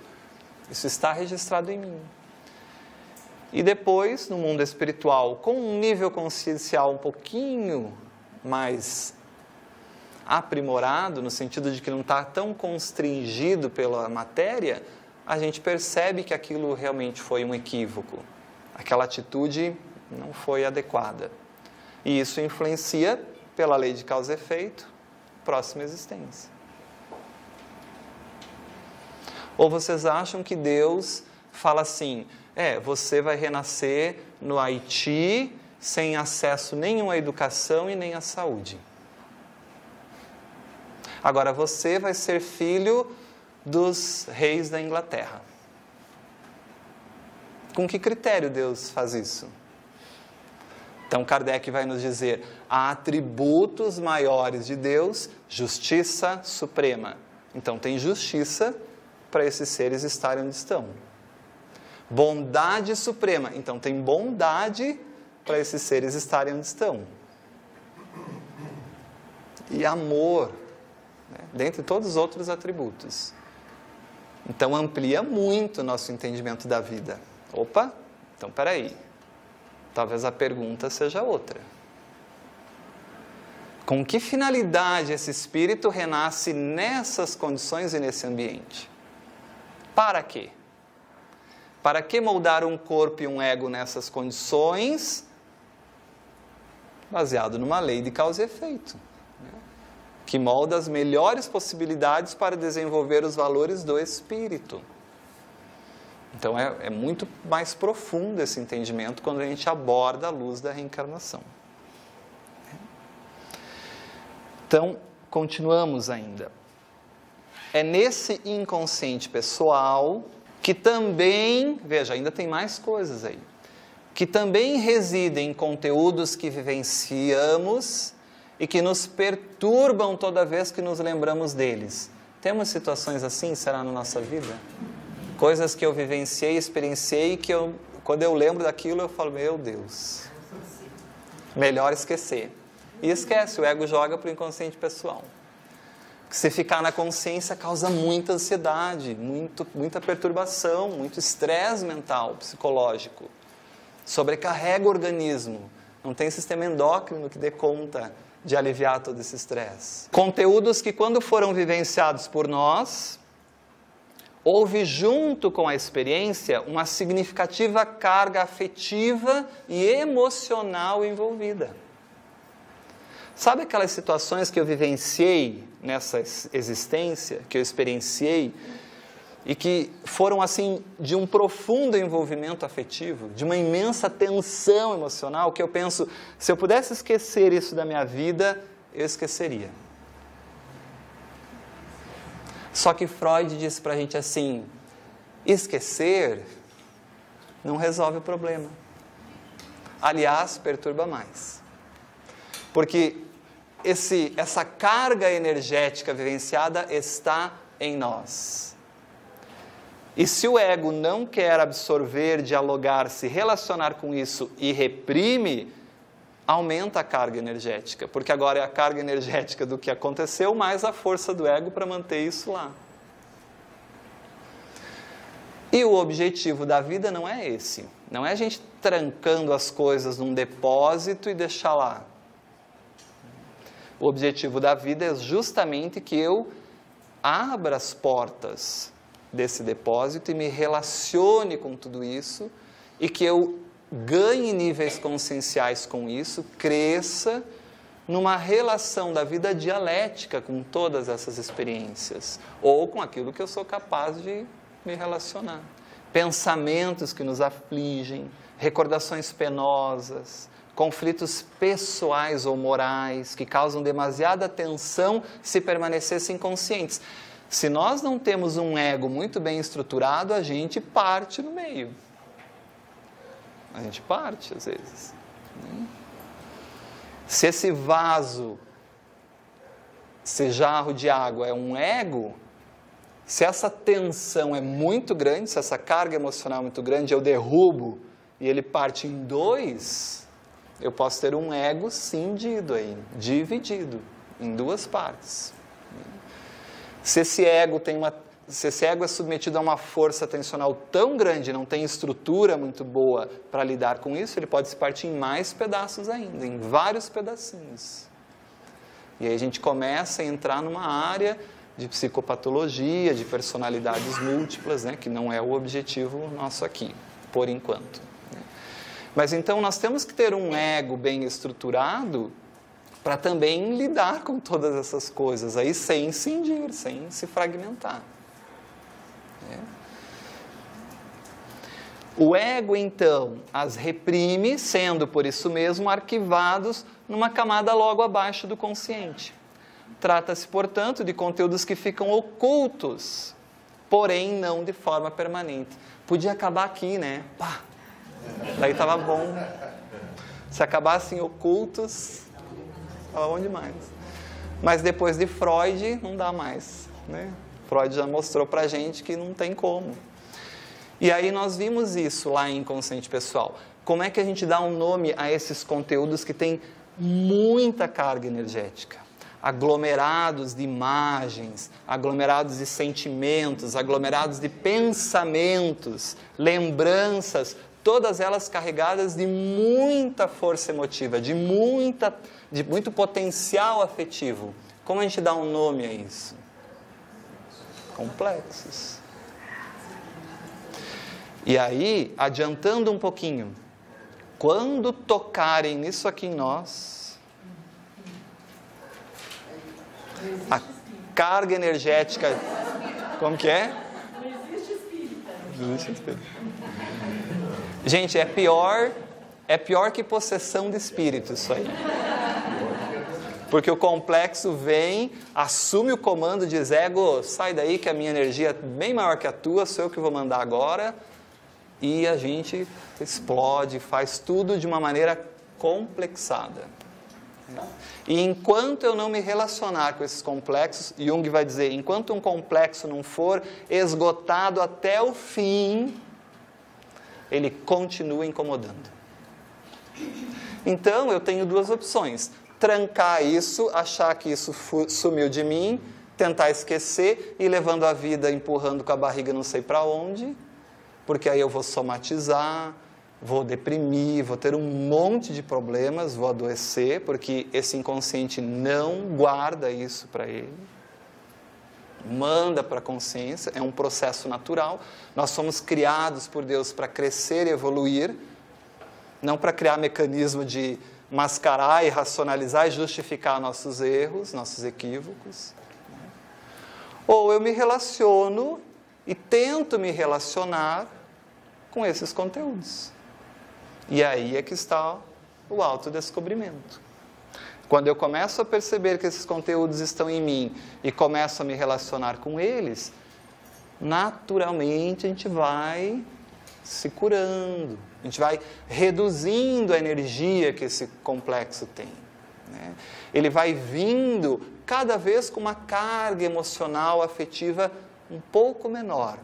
isso está registrado em mim. E depois, no mundo espiritual, com um nível consciencial um pouquinho mais aprimorado, no sentido de que não está tão constringido pela matéria, a gente percebe que aquilo realmente foi um equívoco. Aquela atitude não foi adequada. E isso influencia, pela lei de causa e efeito, próxima existência. Ou vocês acham que Deus fala assim, você vai renascer no Haiti sem acesso nenhum à educação e nem à saúde. Agora você vai ser filho dos reis da Inglaterra. Com que critério Deus faz isso? Então Kardec vai nos dizer, há atributos maiores de Deus, justiça suprema. Então tem justiça para esses seres estarem onde estão. Bondade suprema. Então tem bondade para esses seres estarem onde estão. E amor, dentre todos os outros atributos. Então amplia muito o nosso entendimento da vida. Opa, então peraí. Talvez a pergunta seja outra. Com que finalidade esse espírito renasce nessas condições e nesse ambiente? Para quê? Para que moldar um corpo e um ego nessas condições? Baseado numa lei de causa e efeito, que molda as melhores possibilidades para desenvolver os valores do espírito. Então é muito mais profundo esse entendimento quando a gente aborda a luz da reencarnação. Então, continuamos ainda. É nesse inconsciente pessoal que também, veja, ainda tem mais coisas aí, que também residem conteúdos que vivenciamos e que nos perturbam toda vez que nos lembramos deles. Temos situações assim, será, na nossa vida? Coisas que eu vivenciei, experienciei, que quando eu lembro daquilo, eu falo, meu Deus, melhor esquecer. E esquece, o ego joga para o inconsciente pessoal. Se ficar na consciência, causa muita ansiedade, muita perturbação, muito estresse mental, psicológico. Sobrecarrega o organismo. Não tem sistema endócrino que dê conta de aliviar todo esse estresse. Conteúdos que, quando foram vivenciados por nós, houve junto com a experiência uma significativa carga afetiva e emocional envolvida. Sabe aquelas situações que eu vivenciei nessa existência, que eu experienciei, e que foram assim de um profundo envolvimento afetivo, de uma imensa tensão emocional, que eu penso, se eu pudesse esquecer isso da minha vida, eu esqueceria. Só que Freud disse para a gente assim, esquecer não resolve o problema. Aliás, perturba mais. Porque essa carga energética vivenciada está em nós. E se o ego não quer absorver, dialogar, se relacionar com isso e reprime, aumenta a carga energética. Porque agora é a carga energética do que aconteceu, mais a força do ego para manter isso lá. E o objetivo da vida não é esse. Não é a gente trancando as coisas num depósito e deixar lá. O objetivo da vida é justamente que eu abra as portas desse depósito e me relacione com tudo isso e que eu ganhe níveis conscienciais com isso, cresça numa relação da vida dialética com todas essas experiências ou com aquilo que eu sou capaz de me relacionar. Pensamentos que nos afligem, recordações penosas, conflitos pessoais ou morais que causam demasiada tensão se permanecessem inconscientes. Se nós não temos um ego muito bem estruturado, a gente parte no meio. A gente parte às vezes. Se esse vaso, esse jarro de água é um ego, se essa tensão é muito grande, se essa carga emocional é muito grande, eu derrubo e ele parte em dois, eu posso ter um ego cindido aí, dividido em duas partes. Se esse ego é submetido a uma força tensional tão grande, não tem estrutura muito boa para lidar com isso, ele pode se partir em mais pedaços ainda, em vários pedacinhos. E aí a gente começa a entrar numa área de psicopatologia, de personalidades múltiplas, né, que não é o objetivo nosso aqui, por enquanto. Mas então nós temos que ter um ego bem estruturado para também lidar com todas essas coisas aí sem cindir, sem se fragmentar. O ego, então, as reprime, sendo por isso mesmo arquivados numa camada logo abaixo do consciente. Trata-se, portanto, de conteúdos que ficam ocultos, porém não de forma permanente. Podia acabar aqui, né? Pá! Daí estava bom. Se acabassem ocultos, estava bom demais. Mas depois de Freud, não dá mais, né? Freud já mostrou pra gente que não tem como. E aí nós vimos isso lá em Inconsciente Pessoal. Como é que a gente dá um nome a esses conteúdos que têm muita carga energética? Aglomerados de imagens, aglomerados de sentimentos, aglomerados de pensamentos, lembranças, todas elas carregadas de muita força emotiva, de muito potencial afetivo. Como a gente dá um nome a isso? Complexos. E aí, adiantando um pouquinho, quando tocarem nisso aqui em nós, a carga energética, como que é? Não existe espírita. Não existe espírita. Gente, é pior que possessão de espírito isso aí. Porque o complexo vem, assume o comando, diz, ego, sai daí que a minha energia é bem maior que a tua, sou eu que vou mandar agora. E a gente explode, faz tudo de uma maneira complexada. E enquanto eu não me relacionar com esses complexos, Jung vai dizer, enquanto um complexo não for esgotado até o fim, ele continua incomodando. Então, eu tenho duas opções. Trancar isso, achar que isso sumiu de mim, tentar esquecer e levando a vida empurrando com a barriga não sei para onde, porque aí eu vou somatizar, vou deprimir, vou ter um monte de problemas, vou adoecer, porque esse inconsciente não guarda isso para ele. Manda para a consciência, é um processo natural. Nós somos criados por Deus para crescer e evoluir, não para criar mecanismo de mascarar e racionalizar e justificar nossos erros, nossos equívocos. Ou eu me relaciono e tento me relacionar com esses conteúdos. E aí é que está o autodescobrimento. Quando eu começo a perceber que esses conteúdos estão em mim e começo a me relacionar com eles, naturalmente a gente vai se curando, a gente vai reduzindo a energia que esse complexo tem, né? Ele vai vindo cada vez com uma carga emocional, afetiva um pouco menor.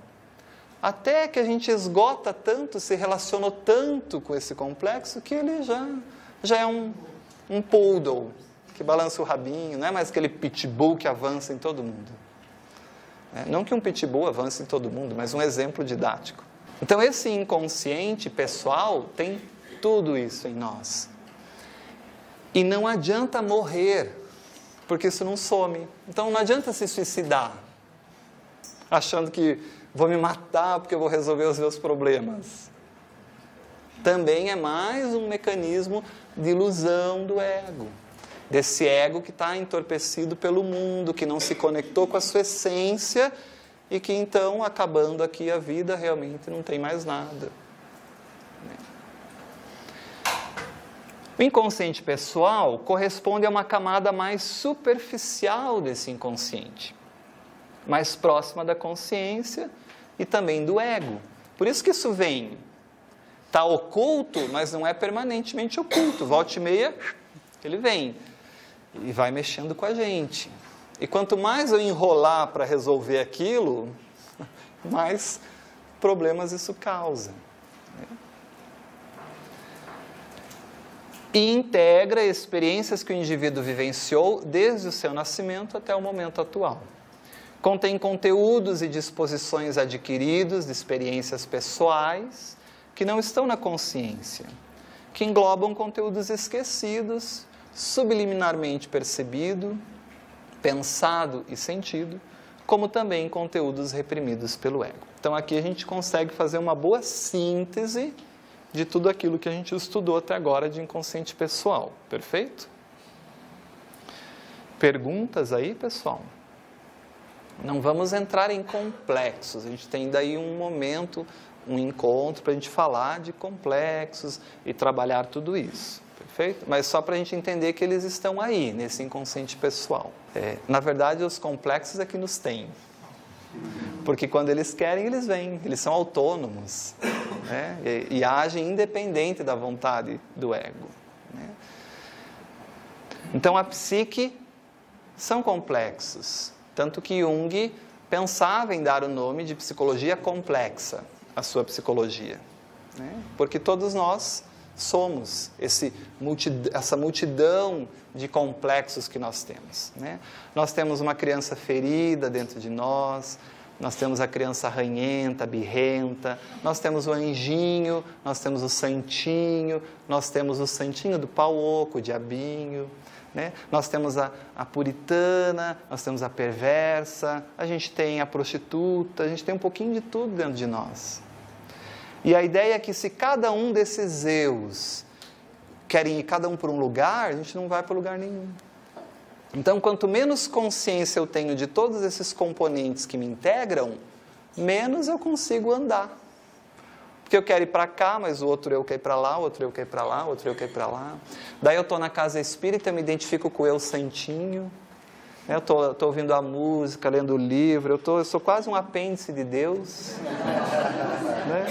Até que a gente esgota tanto, se relacionou tanto com esse complexo, que ele já é um poodle, que balança o rabinho, não é mais aquele pitbull que avança em todo mundo. Não que um pitbull avance em todo mundo, mas um exemplo didático. Então, esse inconsciente pessoal tem tudo isso em nós. E não adianta morrer, porque isso não some. Então, não adianta se suicidar, achando que vou me matar porque eu vou resolver os meus problemas. Também é mais um mecanismo de ilusão do ego. Desse ego que está entorpecido pelo mundo, que não se conectou com a sua essência e que então, acabando aqui a vida, realmente não tem mais nada. O inconsciente pessoal corresponde a uma camada mais superficial desse inconsciente, mais próxima da consciência e também do ego. Por isso que isso vem. Está oculto, mas não é permanentemente oculto. Volta e meia, ele vem e vai mexendo com a gente. E quanto mais eu enrolar para resolver aquilo, mais problemas isso causa. E integra experiências que o indivíduo vivenciou desde o seu nascimento até o momento atual. Contém conteúdos e disposições adquiridos de experiências pessoais que não estão na consciência, que englobam conteúdos esquecidos, subliminarmente percebido, pensado e sentido, como também conteúdos reprimidos pelo ego. Então aqui a gente consegue fazer uma boa síntese de tudo aquilo que a gente estudou até agora de inconsciente pessoal. Perfeito? Perguntas aí, pessoal? Não vamos entrar em complexos. A gente tem daí um momento, um encontro para a gente falar de complexos e trabalhar tudo isso. Perfeito? Mas só para a gente entender que eles estão aí, nesse inconsciente pessoal. Na verdade, os complexos é que nos têm. Porque quando eles querem, eles vêm. Eles são autônomos, né? E agem independente da vontade do ego, né? Então, a psique são complexos. Tanto que Jung pensava em dar o nome de psicologia complexa à sua psicologia, né? Porque todos nós somos essa multidão de complexos que nós temos, né? Nós temos uma criança ferida dentro de nós temos a criança ranhenta, birrenta, nós temos o anjinho, nós temos o santinho, nós temos o santinho do pau oco, o diabinho, né? Nós temos a puritana, nós temos a perversa, a gente tem a prostituta, a gente tem um pouquinho de tudo dentro de nós. E a ideia é que se cada um desses eus querem ir cada um para um lugar, a gente não vai para lugar nenhum. Então, quanto menos consciência eu tenho de todos esses componentes que me integram, menos eu consigo andar. Porque eu quero ir para cá, mas o outro eu quer ir para lá, o outro eu quer ir para lá, o outro eu quer ir para lá. Daí eu estou na casa espírita, eu me identifico com o eu santinho. Eu estou ouvindo a música, lendo o livro, eu sou quase um apêndice de Deus. Né?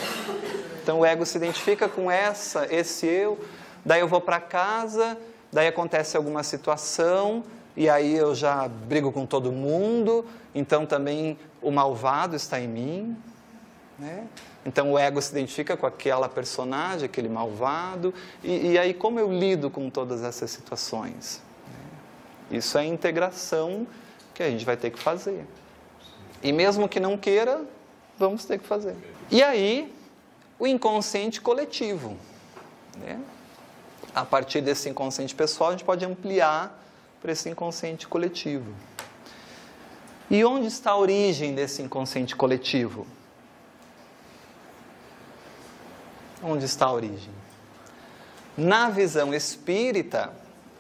Então o ego se identifica com esse eu. Daí eu vou para casa, daí acontece alguma situação, e aí eu já brigo com todo mundo, então também o malvado está em mim, né? Então o ego se identifica com aquela personagem, aquele malvado, e aí como eu lido com todas essas situações? Isso é a integração que a gente vai ter que fazer. E mesmo que não queira, vamos ter que fazer. E aí, o inconsciente coletivo, né? A partir desse inconsciente pessoal, a gente pode ampliar para esse inconsciente coletivo. E onde está a origem desse inconsciente coletivo? Onde está a origem? Na visão espírita,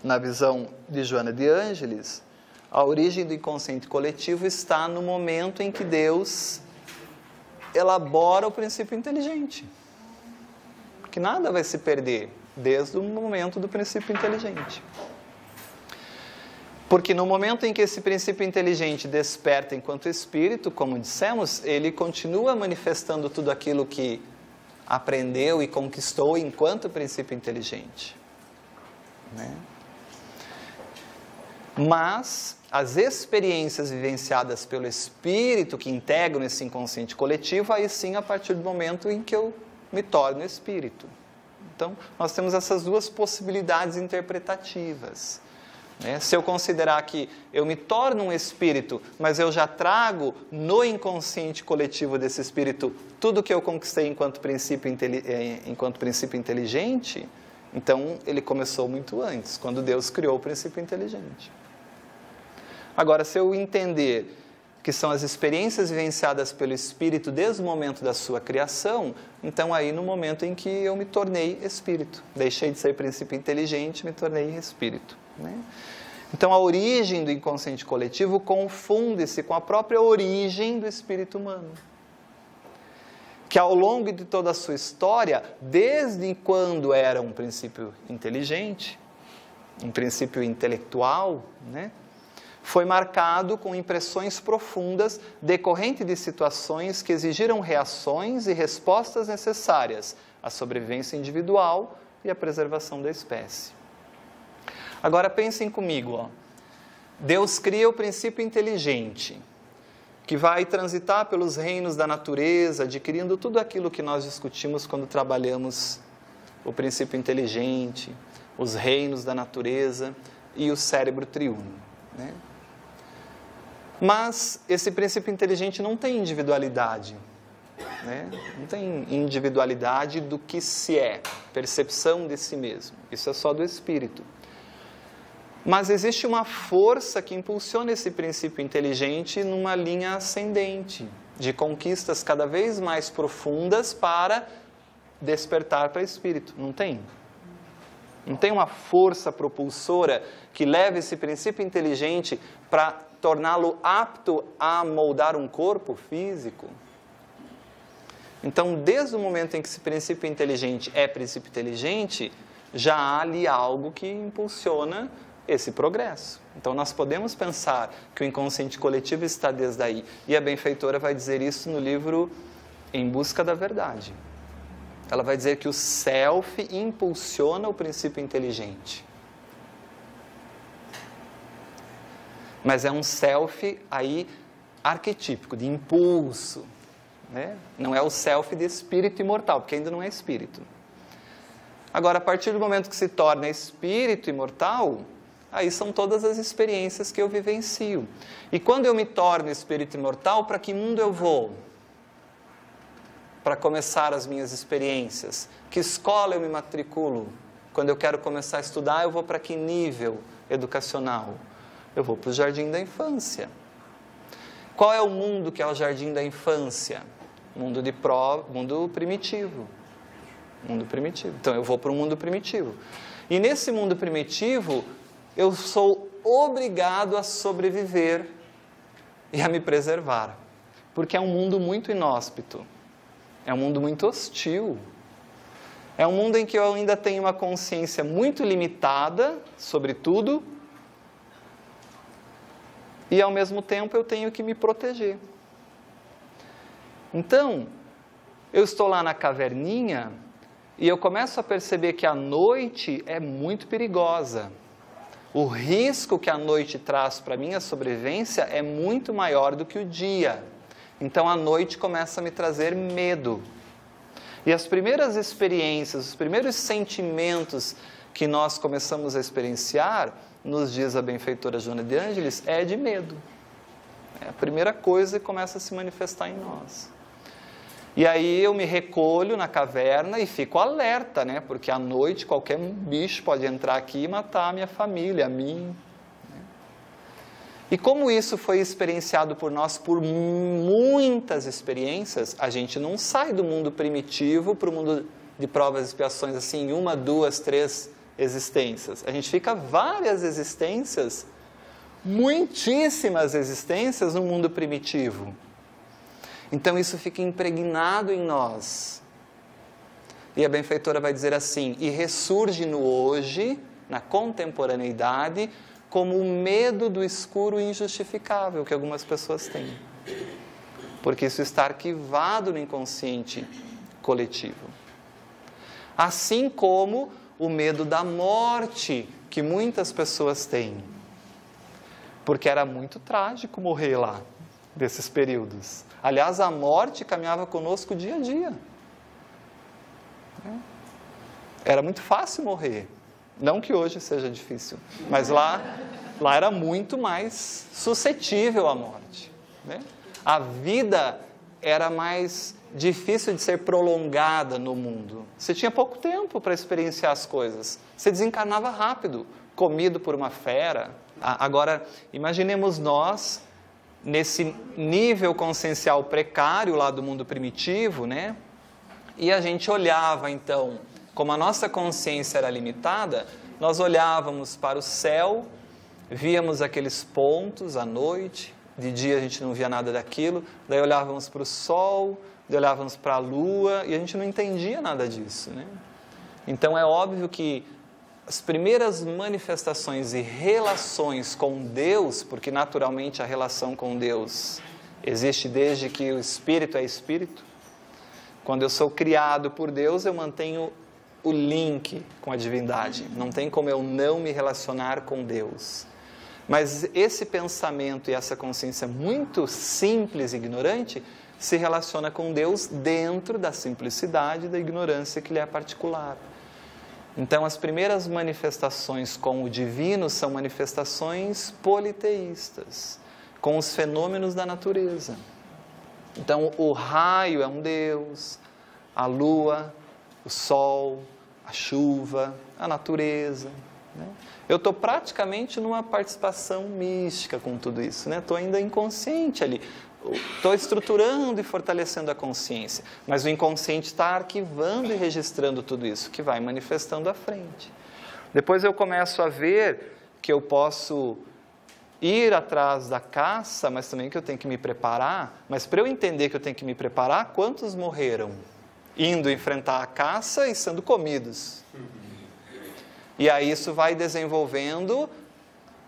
na visão de Joana de Ângeles, a origem do inconsciente coletivo está no momento em que Deus elabora o princípio inteligente. Que nada vai se perder desde o momento do princípio inteligente. Porque no momento em que esse princípio inteligente desperta enquanto espírito, como dissemos, ele continua manifestando tudo aquilo que aprendeu e conquistou enquanto princípio inteligente, né? Mas as experiências vivenciadas pelo espírito que integram esse inconsciente coletivo, aí sim a partir do momento em que eu me torno espírito. Então, nós temos essas duas possibilidades interpretativas, né? Se eu considerar que eu me torno um espírito, mas eu já trago no inconsciente coletivo desse espírito tudo que eu conquistei enquanto princípio inteligente, então ele começou muito antes, quando Deus criou o princípio inteligente. Agora, se eu entender que são as experiências vivenciadas pelo espírito desde o momento da sua criação, então aí no momento em que eu me tornei espírito, deixei de ser princípio inteligente, me tornei espírito, né? Então a origem do inconsciente coletivo confunde-se com a própria origem do espírito humano, que ao longo de toda a sua história, desde quando era um princípio inteligente, um princípio intelectual, né, foi marcado com impressões profundas decorrentes de situações que exigiram reações e respostas necessárias à sobrevivência individual e à preservação da espécie. Agora pensem comigo, ó. Deus cria o princípio inteligente, que vai transitar pelos reinos da natureza, adquirindo tudo aquilo que nós discutimos quando trabalhamos o princípio inteligente, os reinos da natureza e o cérebro triuno, né? Mas esse princípio inteligente não tem individualidade, né? Não tem individualidade do que se é, percepção de si mesmo. Isso é só do espírito. Mas existe uma força que impulsiona esse princípio inteligente numa linha ascendente, de conquistas cada vez mais profundas para despertar para espírito. Não tem? Não tem uma força propulsora que leve esse princípio inteligente para torná-lo apto a moldar um corpo físico? Então, desde o momento em que esse princípio inteligente é princípio inteligente, já há ali algo que impulsiona esse progresso. Então, nós podemos pensar que o inconsciente coletivo está desde aí. E a benfeitora vai dizer isso no livro Em Busca da Verdade. Ela vai dizer que o self impulsiona o princípio inteligente. Mas é um self aí arquetípico, de impulso, né? Não é o self de espírito imortal, porque ainda não é espírito. Agora, a partir do momento que se torna espírito imortal, aí são todas as experiências que eu vivencio. E quando eu me torno espírito imortal, para que mundo eu vou? Para começar as minhas experiências. Que escola eu me matriculo? Quando eu quero começar a estudar, eu vou para que nível educacional? Eu vou para o jardim da infância. Qual é o mundo que é o jardim da infância? Mundo primitivo. Mundo primitivo. Então, eu vou para o mundo primitivo. E nesse mundo primitivo, eu sou obrigado a sobreviver e a me preservar. Porque é um mundo muito inóspito. É um mundo muito hostil. É um mundo em que eu ainda tenho uma consciência muito limitada sobre tudo. E, ao mesmo tempo, eu tenho que me proteger. Então, eu estou lá na caverninha e eu começo a perceber que a noite é muito perigosa. O risco que a noite traz para a minha sobrevivência é muito maior do que o dia. Então, a noite começa a me trazer medo. E as primeiras experiências, os primeiros sentimentos que nós começamos a experienciar, nos diz a benfeitora Joana de Ângeles, é de medo. É a primeira coisa que começa a se manifestar em nós. E aí eu me recolho na caverna e fico alerta, né? Porque à noite qualquer bicho pode entrar aqui e matar a minha família, a mim. E como isso foi experienciado por nós por muitas experiências, a gente não sai do mundo primitivo para o mundo de provas e expiações assim, 1, 2, 3 existências. A gente fica várias existências, muitíssimas existências no mundo primitivo. Então isso fica impregnado em nós. E a benfeitora vai dizer assim, e ressurge no hoje, na contemporaneidade, como o medo do escuro injustificável que algumas pessoas têm. Porque isso está arquivado no inconsciente coletivo. Assim como o medo da morte que muitas pessoas têm. Porque era muito trágico morrer lá, desses períodos. Aliás, a morte caminhava conosco dia a dia. Era muito fácil morrer. Não que hoje seja difícil, mas lá era muito mais suscetível à morte. Né? A vida era mais difícil de ser prolongada no mundo. Você tinha pouco tempo para experienciar as coisas. Você desencarnava rápido, comido por uma fera. Agora, imaginemos nós, nesse nível consciencial precário lá do mundo primitivo, né? E a gente olhava, então, como a nossa consciência era limitada, nós olhávamos para o céu, víamos aqueles pontos à noite, de dia a gente não via nada daquilo, daí olhávamos para o sol, daí olhávamos para a lua, e a gente não entendia nada disso, né? Então é óbvio que as primeiras manifestações e relações com Deus, porque naturalmente a relação com Deus existe desde que o Espírito é Espírito. Quando eu sou criado por Deus, eu mantenho o link com a divindade. Não tem como eu não me relacionar com Deus. Mas esse pensamento e essa consciência muito simples e ignorante se relaciona com Deus dentro da simplicidade e da ignorância que lhe é particular. Então, as primeiras manifestações com o divino são manifestações politeístas, com os fenômenos da natureza. Então, o raio é um Deus, a lua, o sol, a chuva, a natureza. Né? Eu estou praticamente numa participação mística com tudo isso, né? Estou ainda inconsciente ali. Estou estruturando e fortalecendo a consciência, mas o inconsciente está arquivando e registrando tudo isso, que vai manifestando à frente. Depois eu começo a ver que eu posso ir atrás da caça, mas também que eu tenho que me preparar. Mas para eu entender que eu tenho que me preparar, quantos morreram indo enfrentar a caça e sendo comidos? E aí isso vai desenvolvendo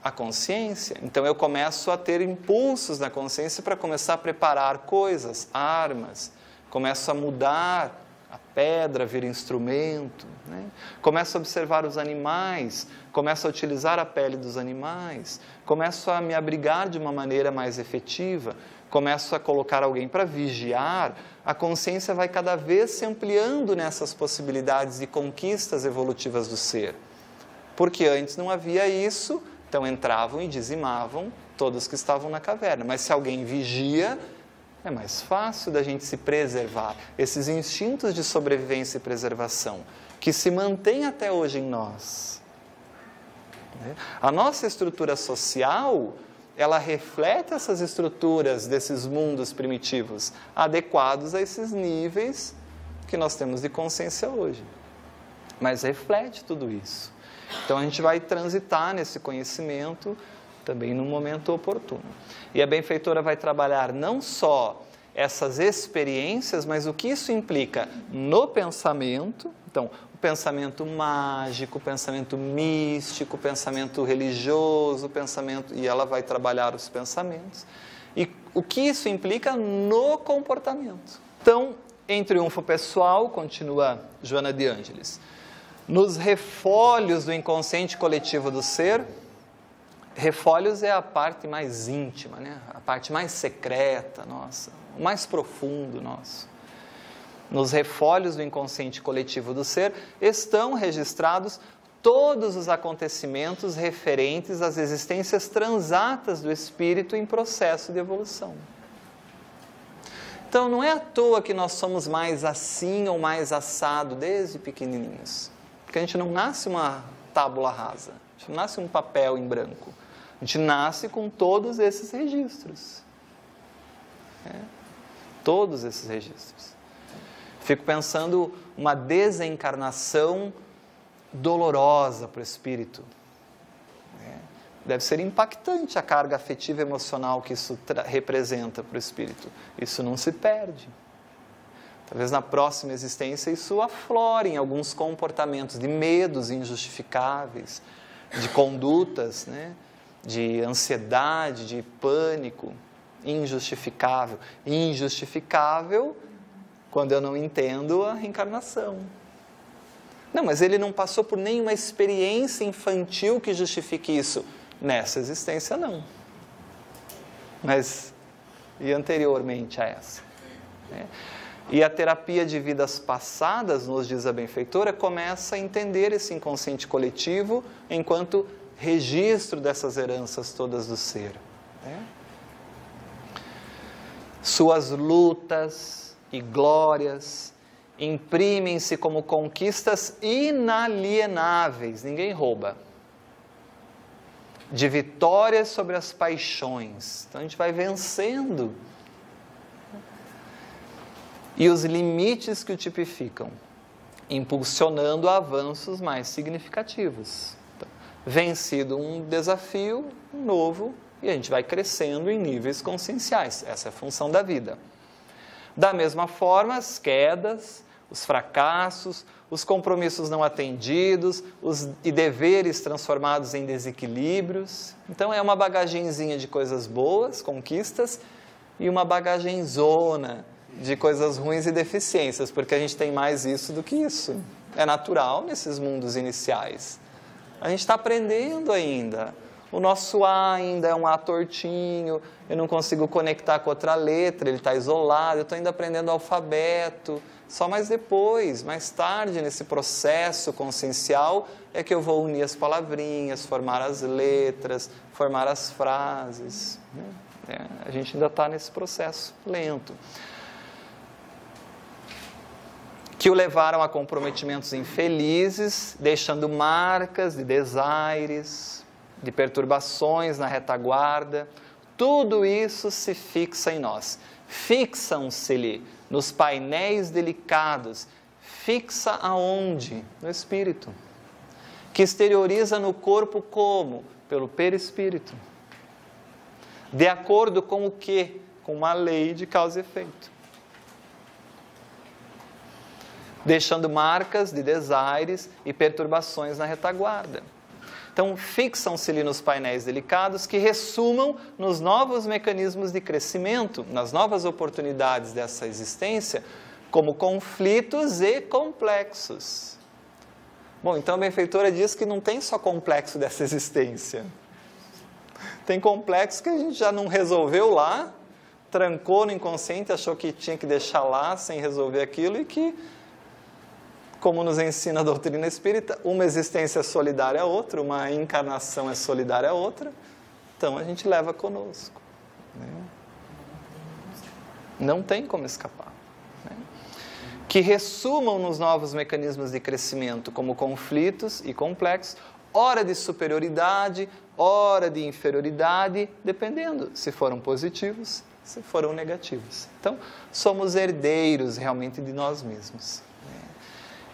a consciência. Então eu começo a ter impulsos na consciência para começar a preparar coisas, armas. Começo a mudar a pedra, vira instrumento. Né? Começo a observar os animais, começo a utilizar a pele dos animais, começo a me abrigar de uma maneira mais efetiva, começo a colocar alguém para vigiar. A consciência vai cada vez se ampliando nessas possibilidades de conquistas evolutivas do ser. Porque antes não havia isso. Então entravam e dizimavam todos que estavam na caverna. Mas se alguém vigia, é mais fácil da gente se preservar. Esses instintos de sobrevivência e preservação, que se mantêm até hoje em nós. A nossa estrutura social, ela reflete essas estruturas desses mundos primitivos, adequados a esses níveis que nós temos de consciência hoje. Mas reflete tudo isso. Então a gente vai transitar nesse conhecimento também no momento oportuno. E a benfeitora vai trabalhar não só essas experiências, mas o que isso implica no pensamento. Então, o pensamento mágico, o pensamento místico, o pensamento religioso, o pensamento... E ela vai trabalhar os pensamentos. E o que isso implica no comportamento. Então, em Triunfo Pessoal, continua Joana de Ângeles, nos refólhos do inconsciente coletivo do ser, refólhos é a parte mais íntima, né? A parte mais secreta nossa, o mais profundo nosso. Nos refólhos do inconsciente coletivo do ser estão registrados todos os acontecimentos referentes às existências transatas do espírito em processo de evolução. Então, não é à toa que nós somos mais assim ou mais assado desde pequenininhos. Porque a gente não nasce uma tábula rasa, a gente não nasce um papel em branco. A gente nasce com todos esses registros. Todos esses registros. Fico pensando uma desencarnação dolorosa para o espírito. Deve ser impactante a carga afetiva e emocional que isso representa para o espírito. Isso não se perde. Talvez na próxima existência isso aflore em alguns comportamentos de medos injustificáveis, de condutas, né? De ansiedade, de pânico, injustificável. Injustificável quando eu não entendo a reencarnação. Não, mas ele não passou por nenhuma experiência infantil que justifique isso. Nessa existência, não. Mas, e anteriormente a essa? E a terapia de vidas passadas, nos diz a benfeitora, começa a entender esse inconsciente coletivo enquanto registro dessas heranças todas do ser. Suas lutas e glórias imprimem-se como conquistas inalienáveis, ninguém rouba, de vitórias sobre as paixões. Então a gente vai vencendo. E os limites que o tipificam, impulsionando avanços mais significativos. Então, vencido um desafio novo, e a gente vai crescendo em níveis conscienciais. Essa é a função da vida. Da mesma forma, as quedas, os fracassos, os compromissos não atendidos, e deveres transformados em desequilíbrios. Então é uma bagagenzinha de coisas boas, conquistas, e uma bagagenzona de coisas ruins e deficiências, porque a gente tem mais isso do que isso. É natural nesses mundos iniciais. A gente está aprendendo ainda. O nosso A ainda é um A tortinho, eu não consigo conectar com outra letra, ele está isolado, eu estou ainda aprendendo o alfabeto. Só mais depois, mais tarde, nesse processo consciencial, é que eu vou unir as palavrinhas, formar as letras, formar as frases. A gente ainda está nesse processo lento. Que o levaram a comprometimentos infelizes, deixando marcas de desaires, de perturbações na retaguarda. Tudo isso se fixa em nós. Fixam-se-lhe nos painéis delicados. Fixa aonde? No espírito. Que exterioriza no corpo como? Pelo perispírito. De acordo com o quê? Com uma lei de causa e efeito. Deixando marcas de desaires e perturbações na retaguarda. Então, fixam-se-lhe nos painéis delicados que ressumam nos novos mecanismos de crescimento, nas novas oportunidades dessa existência, como conflitos e complexos. Bom, então a benfeitora diz que não tem só complexo dessa existência. Tem complexo que a gente já não resolveu lá, trancou no inconsciente, achou que tinha que deixar lá sem resolver aquilo e que, como nos ensina a doutrina espírita, uma existência é solidária a outra, uma encarnação é solidária a outra, então a gente leva conosco. Não tem como escapar. Que ressumam nos novos mecanismos de crescimento, como conflitos e complexos, ora de superioridade, ora de inferioridade, dependendo se foram positivos, se foram negativos. Então, somos herdeiros realmente de nós mesmos.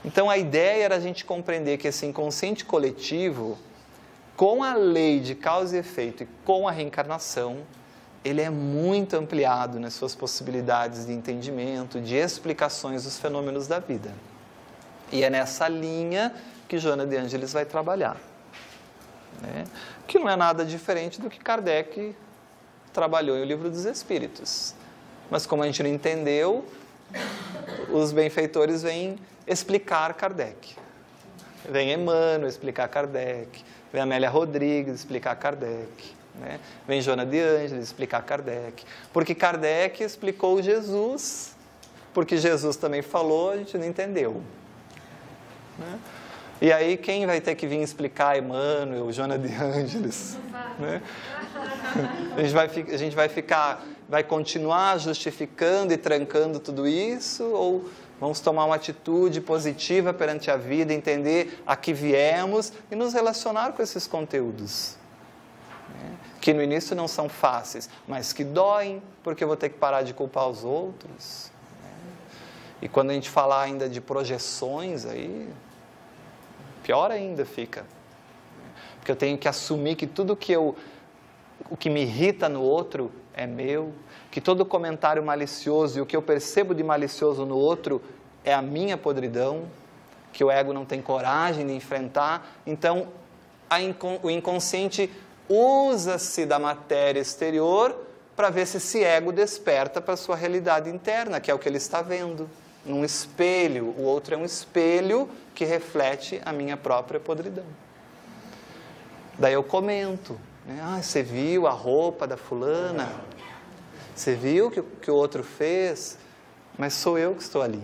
Então, a ideia era a gente compreender que esse inconsciente coletivo, com a lei de causa e efeito e com a reencarnação, ele é muito ampliado nas suas possibilidades de entendimento, de explicações dos fenômenos da vida. E é nessa linha que Joana de Ângeles vai trabalhar. Que não é nada diferente do que Kardec trabalhou em O Livro dos Espíritos. Mas como a gente não entendeu, os benfeitores vêm explicar Kardec. Vem Emmanuel explicar Kardec, vem Amélia Rodrigues explicar Kardec, vem Joana de Ângeles explicar Kardec, porque Kardec explicou Jesus, porque Jesus também falou, a gente não entendeu. E aí quem vai ter que vir explicar Emmanuel, Joana de Ângeles? A gente vai continuar justificando e trancando tudo isso, ou vamos tomar uma atitude positiva perante a vida, entender a que viemos e nos relacionar com esses conteúdos. Que no início não são fáceis, mas que doem, porque eu vou ter que parar de culpar os outros. E quando a gente falar ainda de projeções, aí pior ainda fica. Porque eu tenho que assumir que tudo o que me irrita no outro é meu, que todo comentário malicioso e o que eu percebo de malicioso no outro é a minha podridão, que o ego não tem coragem de enfrentar. Então, o inconsciente usa-se da matéria exterior para ver se esse ego desperta para a sua realidade interna, que é o que ele está vendo. num espelho. O outro é um espelho que reflete a minha própria podridão. Daí eu comento, né? Ah, você viu a roupa da fulana? Você viu o que o outro fez? Mas sou eu que estou ali.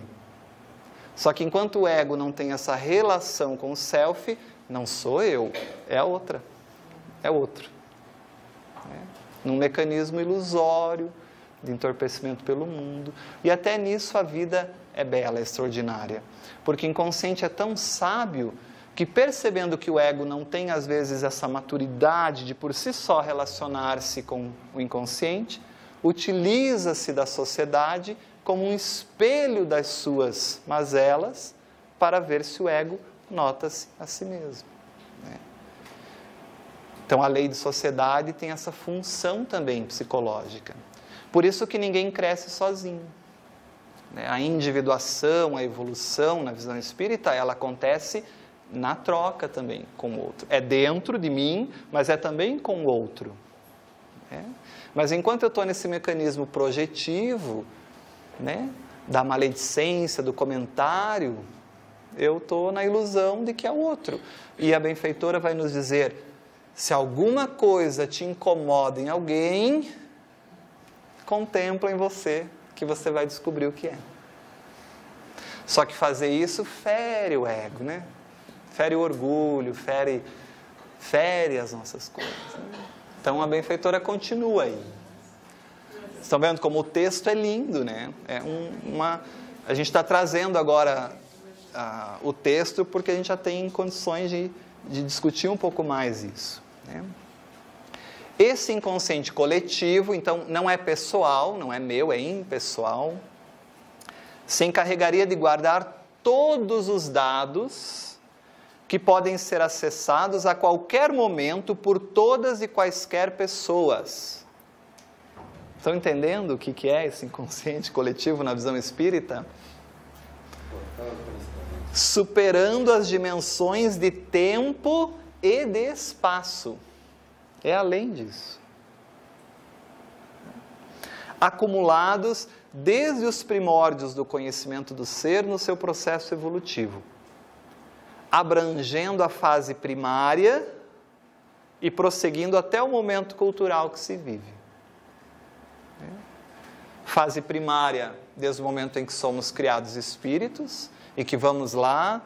Só que enquanto o ego não tem essa relação com o self, não sou eu, é a outra, é outro. Num mecanismo ilusório, de entorpecimento pelo mundo. E até nisso a vida é bela, é extraordinária. Porque o inconsciente é tão sábio que, percebendo que o ego não tem às vezes essa maturidade de por si só relacionar-se com o inconsciente, utiliza-se da sociedade como um espelho das suas mazelas para ver se o ego nota-se a si mesmo. Então a lei de sociedade tem essa função também psicológica. Por isso que ninguém cresce sozinho. A individuação, a evolução na visão espírita, ela acontece na troca também com o outro. É dentro de mim, mas é também com o outro. Mas enquanto eu estou nesse mecanismo projetivo, da maledicência, do comentário, eu estou na ilusão de que é o outro. E a benfeitora vai nos dizer, se alguma coisa te incomoda em alguém, contempla em você, que você vai descobrir o que é. Só que fazer isso fere o ego, fere o orgulho, fere as nossas coisas. Então a benfeitora continua aí. Estão vendo como o texto é lindo, A gente está trazendo agora o texto porque a gente já tem condições de discutir um pouco mais isso. Esse inconsciente coletivo, então, não é pessoal, não é meu, é impessoal, se encarregaria de guardar todos os dados que podem ser acessados a qualquer momento por todas e quaisquer pessoas. Estão entendendo o que é esse inconsciente coletivo na visão espírita? Superando as dimensões de tempo e de espaço. É além disso. Acumulados desde os primórdios do conhecimento do ser no seu processo evolutivo, abrangendo a fase primária e prosseguindo até o momento cultural que se vive. Fase primária, desde o momento em que somos criados espíritos e que vamos lá,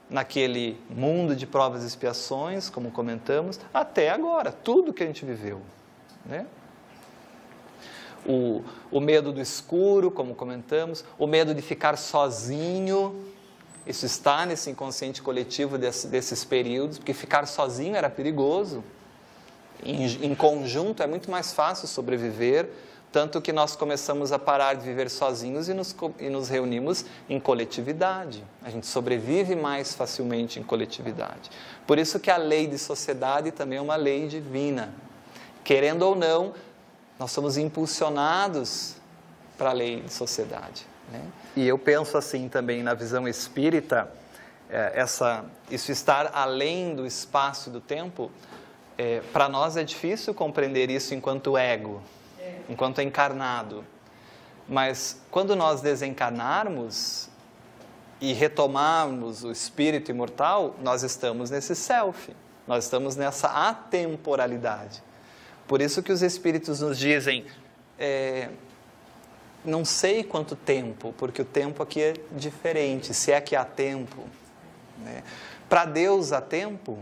naquele mundo de provas e expiações, como comentamos, até agora, tudo que a gente viveu. O medo do escuro, como comentamos, o medo de ficar sozinho, isso está nesse inconsciente coletivo desses períodos, porque ficar sozinho era perigoso. Em conjunto é muito mais fácil sobreviver, tanto que nós começamos a parar de viver sozinhos e nos reunimos em coletividade. A gente sobrevive mais facilmente em coletividade. Por isso que a lei de sociedade também é uma lei divina. Querendo ou não, nós somos impulsionados para a lei de sociedade. E eu penso assim também na visão espírita, isso estar além do espaço e do tempo, para nós é difícil compreender isso enquanto ego, enquanto encarnado. Mas quando nós desencarnarmos e retomarmos o espírito imortal, nós estamos nesse self, nós estamos nessa atemporalidade. Por isso que os espíritos nos dizem, não sei quanto tempo, porque o tempo aqui é diferente, se é que há tempo. Para Deus há tempo,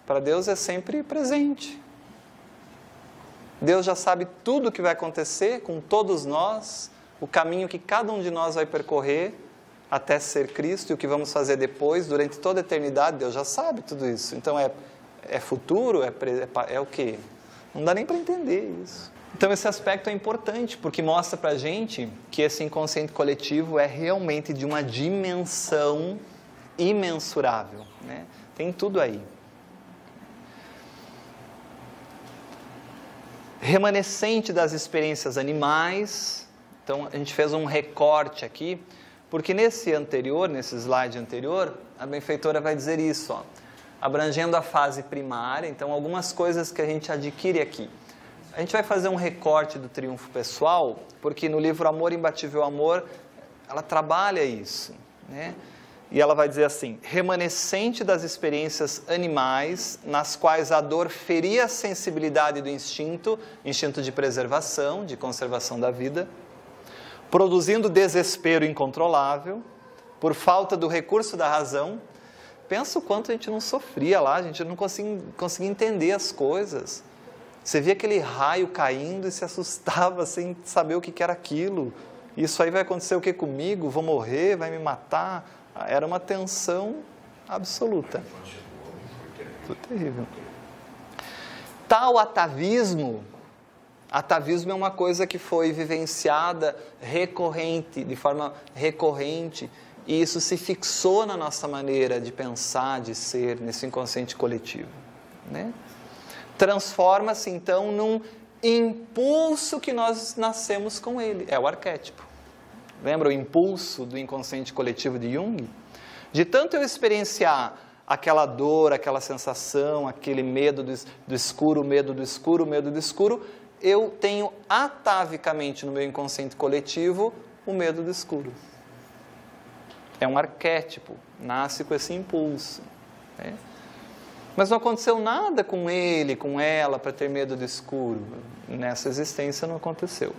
para Deus é sempre presente. Deus já sabe tudo o que vai acontecer com todos nós, o caminho que cada um de nós vai percorrer até ser Cristo e o que vamos fazer depois, durante toda a eternidade. Deus já sabe tudo isso. Então é futuro, é o quê? Não dá nem para entender isso. Então esse aspecto é importante, porque mostra para a gente que esse inconsciente coletivo é realmente de uma dimensão imensurável. Tem tudo aí. Remanescente das experiências animais. Então a gente fez um recorte aqui, porque nesse slide anterior, a benfeitora vai dizer isso, abrangendo a fase primária, então algumas coisas que a gente adquire aqui. A gente vai fazer um recorte do triunfo pessoal, porque no livro Amor, Imbatível Amor, ela trabalha isso, né? E ela vai dizer assim: remanescente das experiências animais, nas quais a dor feria a sensibilidade do instinto de preservação, de conservação da vida, produzindo desespero incontrolável, por falta do recurso da razão. Pensa o quanto a gente não sofria lá, a gente não conseguia entender as coisas. Você via aquele raio caindo e se assustava sem saber o que era aquilo. Isso aí vai acontecer o que comigo? Vou morrer? Vai me matar? Era uma tensão absoluta. Foi terrível. Tal atavismo é uma coisa que foi vivenciada de forma recorrente, e isso se fixou na nossa maneira de pensar, de ser, nesse inconsciente coletivo, né? Transforma-se então num impulso que nós nascemos com ele, é o arquétipo. Lembra o impulso do inconsciente coletivo de Jung? De tanto eu experienciar aquela dor, aquela sensação, aquele medo do escuro, medo do escuro, medo do escuro, eu tenho atavicamente no meu inconsciente coletivo o medo do escuro. É um arquétipo, nasce com esse impulso, né? Mas não aconteceu nada com ele, com ela, para ter medo do escuro. Nessa existência não aconteceu.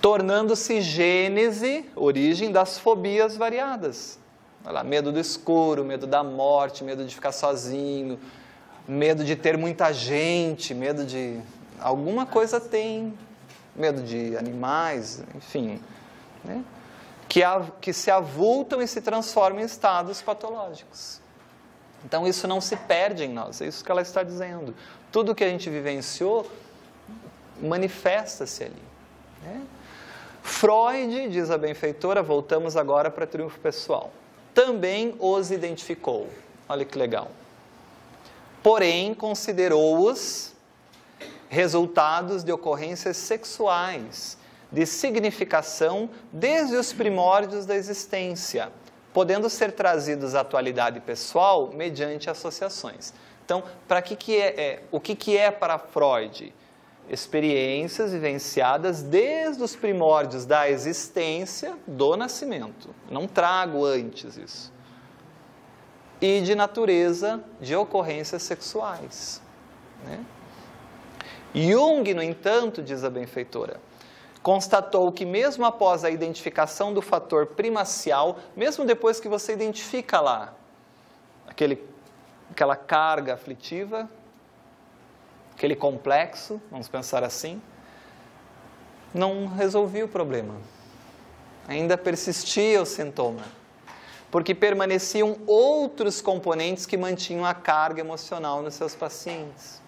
Tornando-se gênese, origem das fobias variadas. Olha lá, medo do escuro, medo da morte, medo de ficar sozinho, medo de ter muita gente, medo de... alguma coisa tem, medo de animais, enfim, né? Que se avultam e se transformam em estados patológicos. Então isso não se perde em nós, é isso que ela está dizendo. Tudo que a gente vivenciou manifesta-se ali, né? Freud, diz a benfeitora, voltamos agora para Triunfo Pessoal, também os identificou. Olha que legal. Porém, considerou-os resultados de ocorrências sexuais, de significação desde os primórdios da existência, podendo ser trazidos à atualidade pessoal mediante associações. Então, o que é para Freud? Experiências vivenciadas desde os primórdios da existência, do nascimento. Não trago antes isso. E de natureza de ocorrências sexuais, né? Jung, no entanto, diz a benfeitora, constatou que mesmo após a identificação do fator primacial, mesmo depois que você identifica lá aquela carga aflitiva, aquele complexo, vamos pensar assim, não resolvia o problema. Ainda persistia o sintoma, porque permaneciam outros componentes que mantinham a carga emocional nos seus pacientes.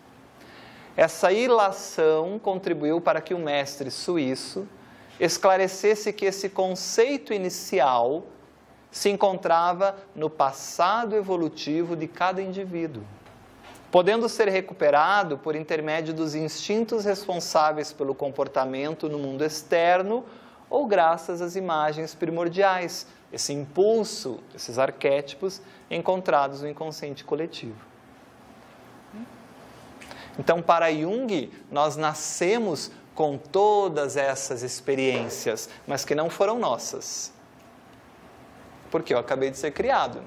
Essa ilação contribuiu para que o mestre suíço esclarecesse que esse conceito inicial se encontrava no passado evolutivo de cada indivíduo, podendo ser recuperado por intermédio dos instintos responsáveis pelo comportamento no mundo externo ou graças às imagens primordiais, esse impulso, esses arquétipos encontrados no inconsciente coletivo. Então, para Jung, nós nascemos com todas essas experiências, mas que não foram nossas, porque eu acabei de ser criado.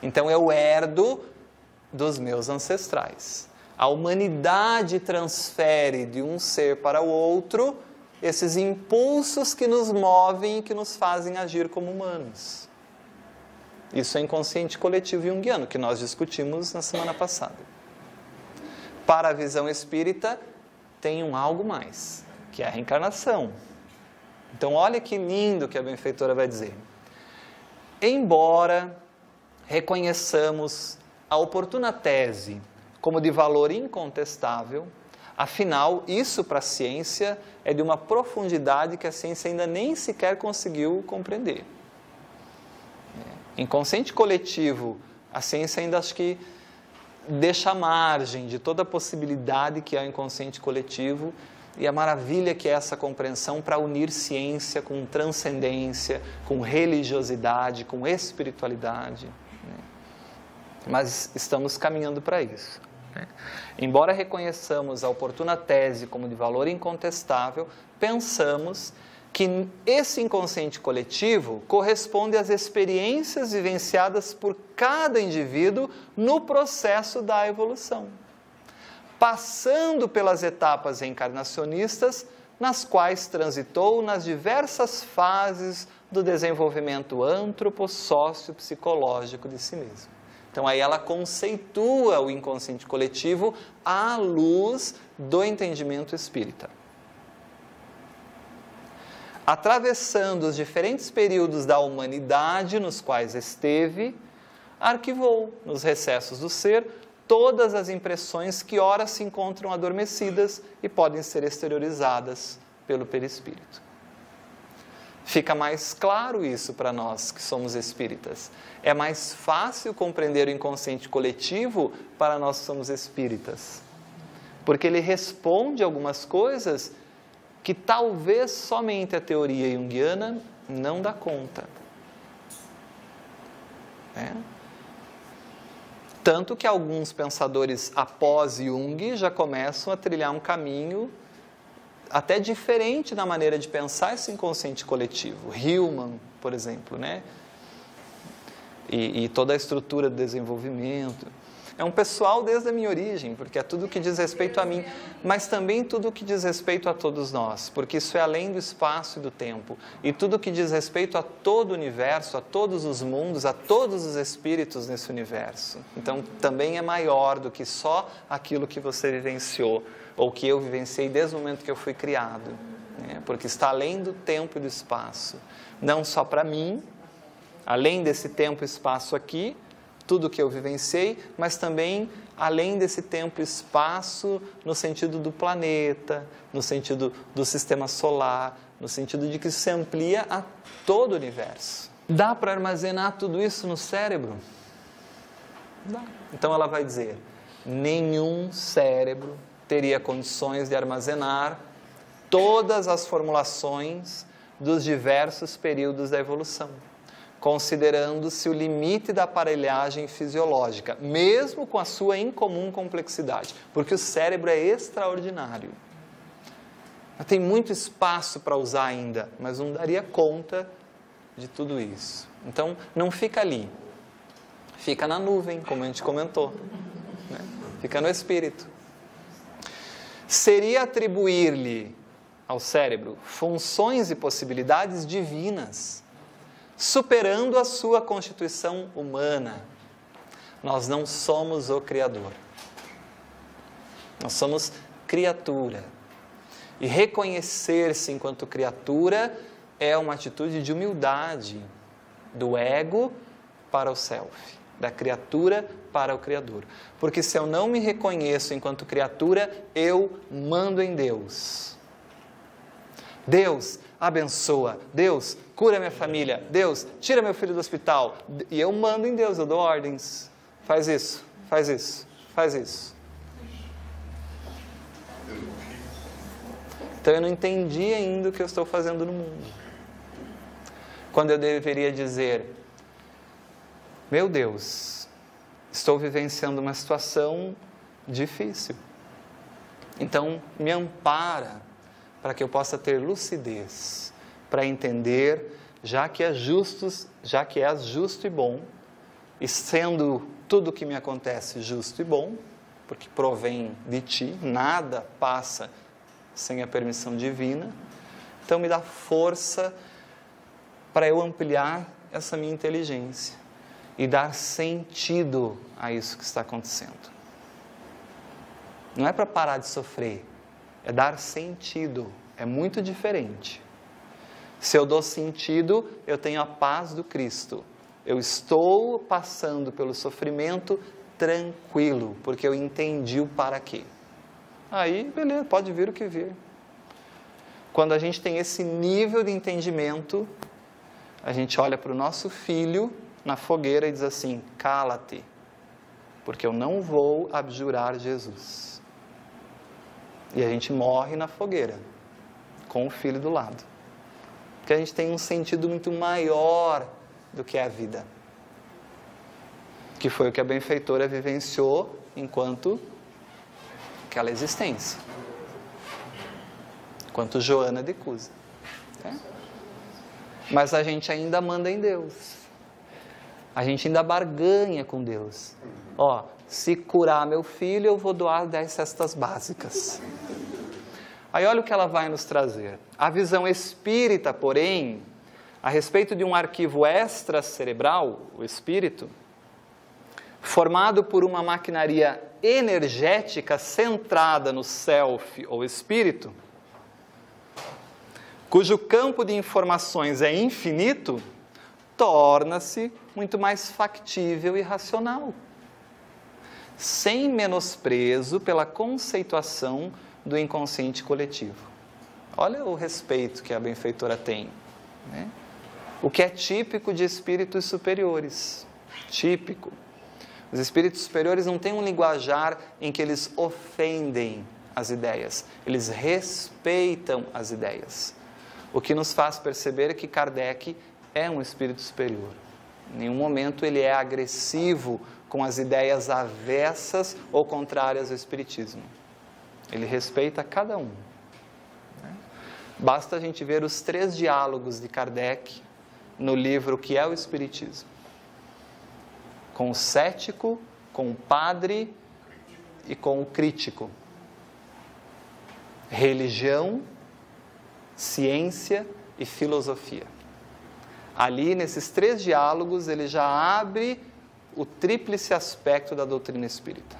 Então, eu herdo dos meus ancestrais. A humanidade transfere de um ser para o outro esses impulsos que nos movem e que nos fazem agir como humanos. Isso é inconsciente coletivo junguiano, que nós discutimos na semana passada. Para a visão espírita, tem algo mais, que é a reencarnação. Então, olha que lindo que a benfeitora vai dizer. Embora reconheçamos a oportuna tese como de valor incontestável, afinal, isso para a ciência é de uma profundidade que a ciência ainda nem sequer conseguiu compreender. Inconsciente coletivo, a ciência ainda acho que deixa à margem de toda a possibilidade que é o inconsciente coletivo e a maravilha que é essa compreensão para unir ciência com transcendência, com religiosidade, com espiritualidade, né? Mas estamos caminhando para isso, né? Embora reconheçamos a oportuna tese como de valor incontestável, pensamos que esse inconsciente coletivo corresponde às experiências vivenciadas por cada indivíduo no processo da evolução, passando pelas etapas reencarnacionistas nas quais transitou nas diversas fases do desenvolvimento antropossócio-psicológico de si mesmo. Então aí ela conceitua o inconsciente coletivo à luz do entendimento espírita. Atravessando os diferentes períodos da humanidade nos quais esteve, arquivou nos recessos do ser todas as impressões que ora se encontram adormecidas e podem ser exteriorizadas pelo perispírito. Fica mais claro isso para nós que somos espíritas. É mais fácil compreender o inconsciente coletivo para nós que somos espíritas, porque ele responde algumas coisas que talvez somente a teoria junguiana não dá conta. Tanto que alguns pensadores após Jung já começam a trilhar um caminho até diferente na maneira de pensar esse inconsciente coletivo. Hillman, por exemplo, né? E toda a estrutura do desenvolvimento. É um pessoal desde a minha origem, porque é tudo que diz respeito a mim, mas também tudo que diz respeito a todos nós, porque isso é além do espaço e do tempo. E tudo que diz respeito a todo o universo, a todos os mundos, a todos os espíritos nesse universo. Então, também é maior do que só aquilo que você vivenciou, ou que eu vivenciei desde o momento que eu fui criado, né? Porque está além do tempo e do espaço. Não só para mim, além desse tempo e espaço aqui, tudo que eu vivenciei, mas também além desse tempo e espaço no sentido do planeta, no sentido do sistema solar, no sentido de que isso se amplia a todo o universo. Dá para armazenar tudo isso no cérebro? Dá. Então ela vai dizer, nenhum cérebro teria condições de armazenar todas as formulações dos diversos períodos da evolução, considerando-se o limite da aparelhagem fisiológica, mesmo com a sua incomum complexidade, porque o cérebro é extraordinário. Tem muito espaço para usar ainda, mas não daria conta de tudo isso. Então, não fica ali, fica na nuvem, como a gente comentou, né? Fica no espírito. Seria atribuir-lhe ao cérebro funções e possibilidades divinas, superando a sua constituição humana. Nós não somos o Criador. Nós somos criatura. E reconhecer-se enquanto criatura é uma atitude de humildade, do ego para o self, da criatura para o Criador. Porque se eu não me reconheço enquanto criatura, eu mando em Deus. Deus abençoa, Deus cura minha família, Deus tira meu filho do hospital, e eu mando em Deus, eu dou ordens, faz isso, faz isso, faz isso. Então eu não entendi ainda o que eu estou fazendo no mundo, quando eu deveria dizer, meu Deus, estou vivenciando uma situação difícil, então me ampara para que eu possa ter lucidez, para entender, já que és justo e bom, e sendo tudo o que me acontece justo e bom, porque provém de ti, nada passa sem a permissão divina, então me dá força para eu ampliar essa minha inteligência e dar sentido a isso que está acontecendo. Não é para parar de sofrer, é dar sentido, é muito diferente. Se eu dou sentido, eu tenho a paz do Cristo. Eu estou passando pelo sofrimento tranquilo, porque eu entendi o para quê. Aí, beleza, pode vir o que vir. Quando a gente tem esse nível de entendimento, a gente olha para o nosso filho na fogueira e diz assim, cala-te, porque eu não vou abjurar Jesus. E a gente morre na fogueira, com o filho do lado. Porque a gente tem um sentido muito maior do que a vida. Que foi o que a benfeitora vivenciou enquanto aquela existência. Enquanto Joana de Cusa. Né? Mas a gente ainda manda em Deus. A gente ainda barganha com Deus. Ó, se curar meu filho, eu vou doar 10 cestas básicas. Aí olha o que ela vai nos trazer. A visão espírita, porém, a respeito de um arquivo extracerebral, o espírito, formado por uma maquinaria energética centrada no self ou espírito, cujo campo de informações é infinito, torna-se muito mais factível e racional, sem menosprezo pela conceituação do inconsciente coletivo. Olha o respeito que a benfeitora tem, né? O que é típico de espíritos superiores. Típico. Os espíritos superiores não têm um linguajar em que eles ofendem as ideias. Eles respeitam as ideias. O que nos faz perceber que Kardec é um espírito superior. Em nenhum momento ele é agressivo com as ideias avessas ou contrárias ao espiritismo. Ele respeita cada um. Basta a gente ver os 3 diálogos de Kardec no livro Que é o Espiritismo. Com o cético, com o padre e com o crítico. Religião, ciência e filosofia. Ali, nesses 3 diálogos, ele já abre o tríplice aspecto da doutrina espírita.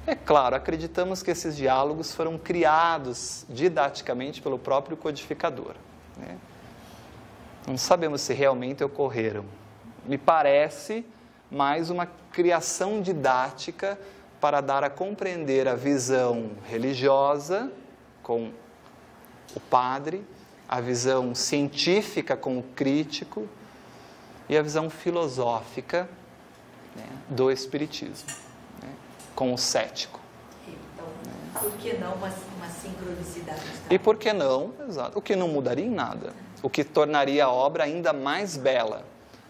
É claro, acreditamos que esses diálogos foram criados didaticamente pelo próprio codificador, né? Não sabemos se realmente ocorreram. Me parece mais uma criação didática para dar a compreender a visão religiosa com o padre, a visão científica com o crítico e a visão filosófica, né, do espiritismo, né, com o cético. Então, por que não uma sincronicidade? E por que não? Exato. O que não mudaria em nada. O que tornaria a obra ainda mais bela,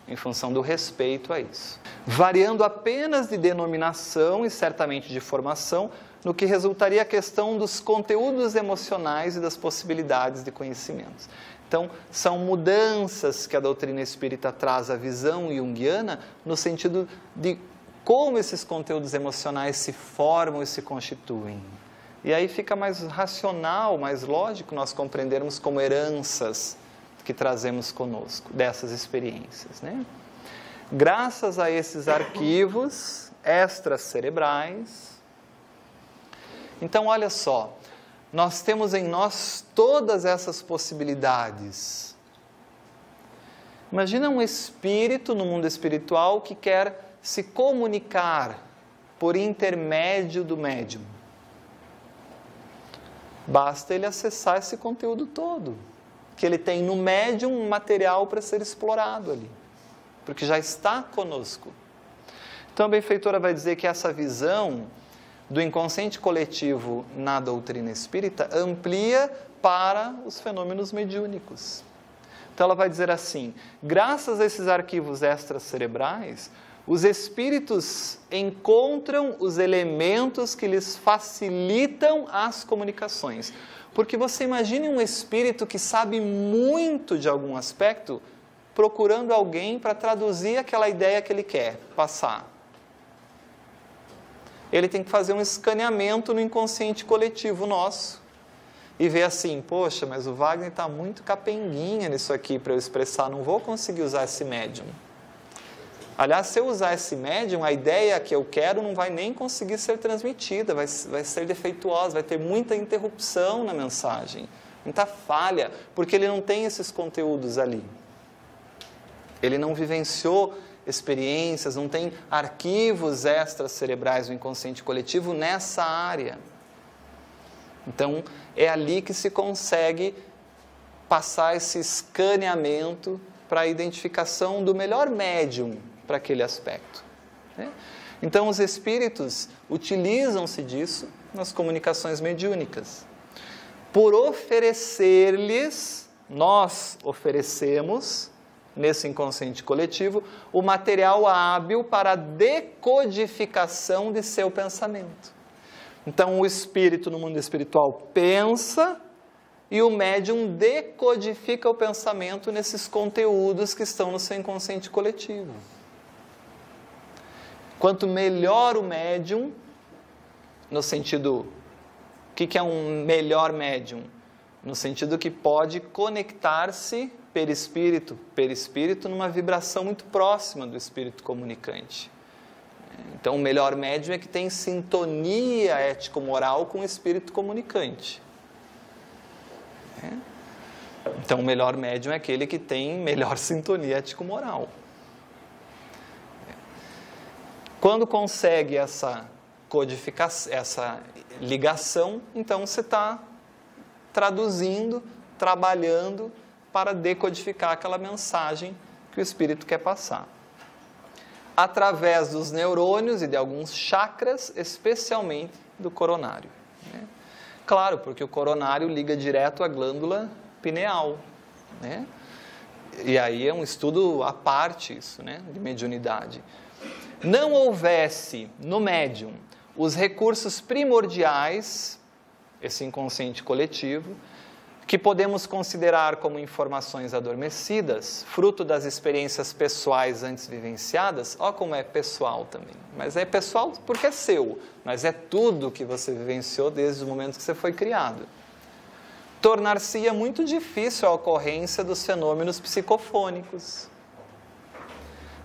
em função do respeito a isso. Variando apenas de denominação e certamente de formação, no que resultaria a questão dos conteúdos emocionais e das possibilidades de conhecimentos. Então, são mudanças que a doutrina espírita traz à visão junguiana, no sentido de como esses conteúdos emocionais se formam e se constituem. E aí fica mais racional, mais lógico nós compreendermos como heranças que trazemos conosco, dessas experiências, né? Graças a esses arquivos extracerebrais, então olha só, nós temos em nós todas essas possibilidades. Imagina um espírito no mundo espiritual que quer se comunicar por intermédio do médium. Basta ele acessar esse conteúdo todo, que ele tem no médium um material para ser explorado ali, porque já está conosco. Então a benfeitora vai dizer que essa visão do inconsciente coletivo na doutrina espírita amplia para os fenômenos mediúnicos. Então ela vai dizer assim, graças a esses arquivos extracerebrais, os espíritos encontram os elementos que lhes facilitam as comunicações. Porque você imagine um espírito que sabe muito de algum aspecto, procurando alguém para traduzir aquela ideia que ele quer passar. Ele tem que fazer um escaneamento no inconsciente coletivo nosso e ver assim, poxa, mas o Wagner está muito capenguinha nisso aqui para eu expressar, não vou conseguir usar esse médium. Aliás, se eu usar esse médium, a ideia que eu quero não vai nem conseguir ser transmitida, vai ser defeituosa, vai ter muita interrupção na mensagem, muita falha, porque ele não tem esses conteúdos ali. Ele não vivenciou experiências, não tem arquivos extracerebrais do inconsciente coletivo nessa área. Então, é ali que se consegue passar esse escaneamento para a identificação do melhor médium para aquele aspecto, né? Então, os espíritos utilizam-se disso nas comunicações mediúnicas. Por oferecer-lhes, nós oferecemos, nesse inconsciente coletivo, o material hábil para a decodificação de seu pensamento. Então, o espírito no mundo espiritual pensa, e o médium decodifica o pensamento nesses conteúdos que estão no seu inconsciente coletivo. Quanto melhor o médium, no sentido, o que é um melhor médium? No sentido que pode conectar-se perispírito numa vibração muito próxima do espírito comunicante. Então, o melhor médium é que tem sintonia ético-moral com o espírito comunicante. Então, o melhor médium é aquele que tem melhor sintonia ético-moral. Quando consegue essa codificação, essa ligação, então você está traduzindo, trabalhando para decodificar aquela mensagem que o espírito quer passar. Através dos neurônios e de alguns chakras, especialmente do coronário. Claro, porque o coronário liga direto à glândula pineal. E aí é um estudo à parte isso, de mediunidade. Não houvesse no médium os recursos primordiais, esse inconsciente coletivo, que podemos considerar como informações adormecidas, fruto das experiências pessoais antes vivenciadas. Olha como é pessoal também. Mas é pessoal porque é seu, mas é tudo que você vivenciou desde o momento que você foi criado. Tornar-se-ia muito difícil a ocorrência dos fenômenos psicofônicos,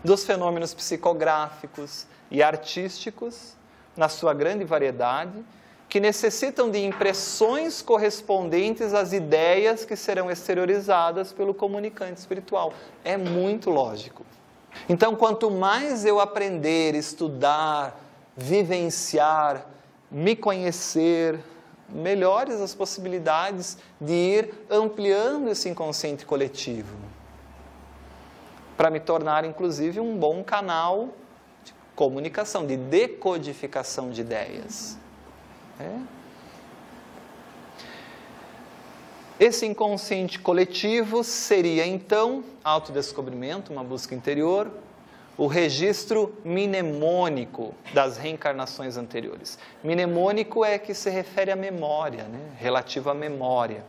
dos fenômenos psicográficos e artísticos, na sua grande variedade, que necessitam de impressões correspondentes às ideias que serão exteriorizadas pelo comunicante espiritual. É muito lógico. Então, quanto mais eu aprender, estudar, vivenciar, me conhecer, melhores as possibilidades de ir ampliando esse inconsciente coletivo, para me tornar, inclusive, um bom canal de comunicação, de decodificação de ideias. Esse inconsciente coletivo seria, então, autodescobrimento, uma busca interior, o registro mnemônico das reencarnações anteriores. Mnemônico é que se refere à memória, relativo à memória.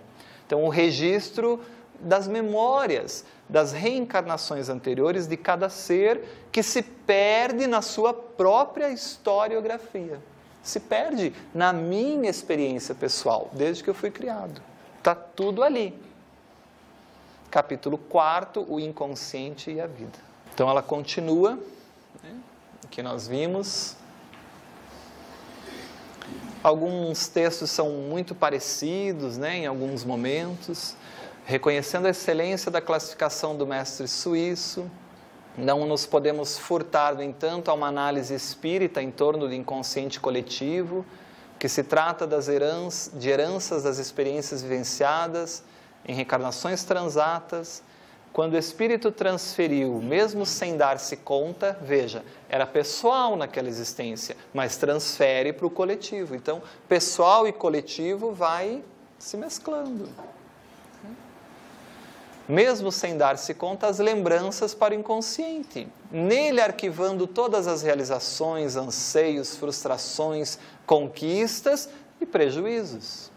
Então, o registro das memórias, das reencarnações anteriores de cada ser que se perde na sua própria historiografia. Se perde na minha experiência pessoal, desde que eu fui criado. Está tudo ali. Capítulo 4, o inconsciente e a vida. Então ela continua, que nós vimos. Alguns textos são muito parecidos, em alguns momentos, reconhecendo a excelência da classificação do mestre suíço. Não nos podemos furtar, no entanto, a uma análise espírita em torno do inconsciente coletivo, que se trata de heranças das experiências vivenciadas em reencarnações transatas, quando o espírito transferiu, mesmo sem dar-se conta, veja, era pessoal naquela existência, mas transfere para o coletivo. Então, pessoal e coletivo vai se mesclando. Mesmo sem dar-se conta, as lembranças para o inconsciente, nele arquivando todas as realizações, anseios, frustrações, conquistas e prejuízos,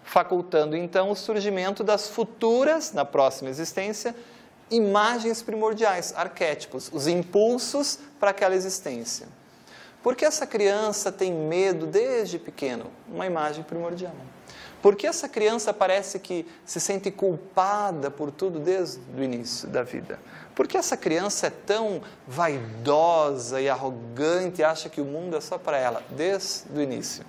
facultando então o surgimento das futuras, na próxima existência, imagens primordiais, arquétipos, os impulsos para aquela existência. Por que essa criança tem medo desde pequeno? Uma imagem primordial. Por que essa criança parece que se sente culpada por tudo desde o início da vida? Por que essa criança é tão vaidosa e arrogante e acha que o mundo é só para ela, desde o início?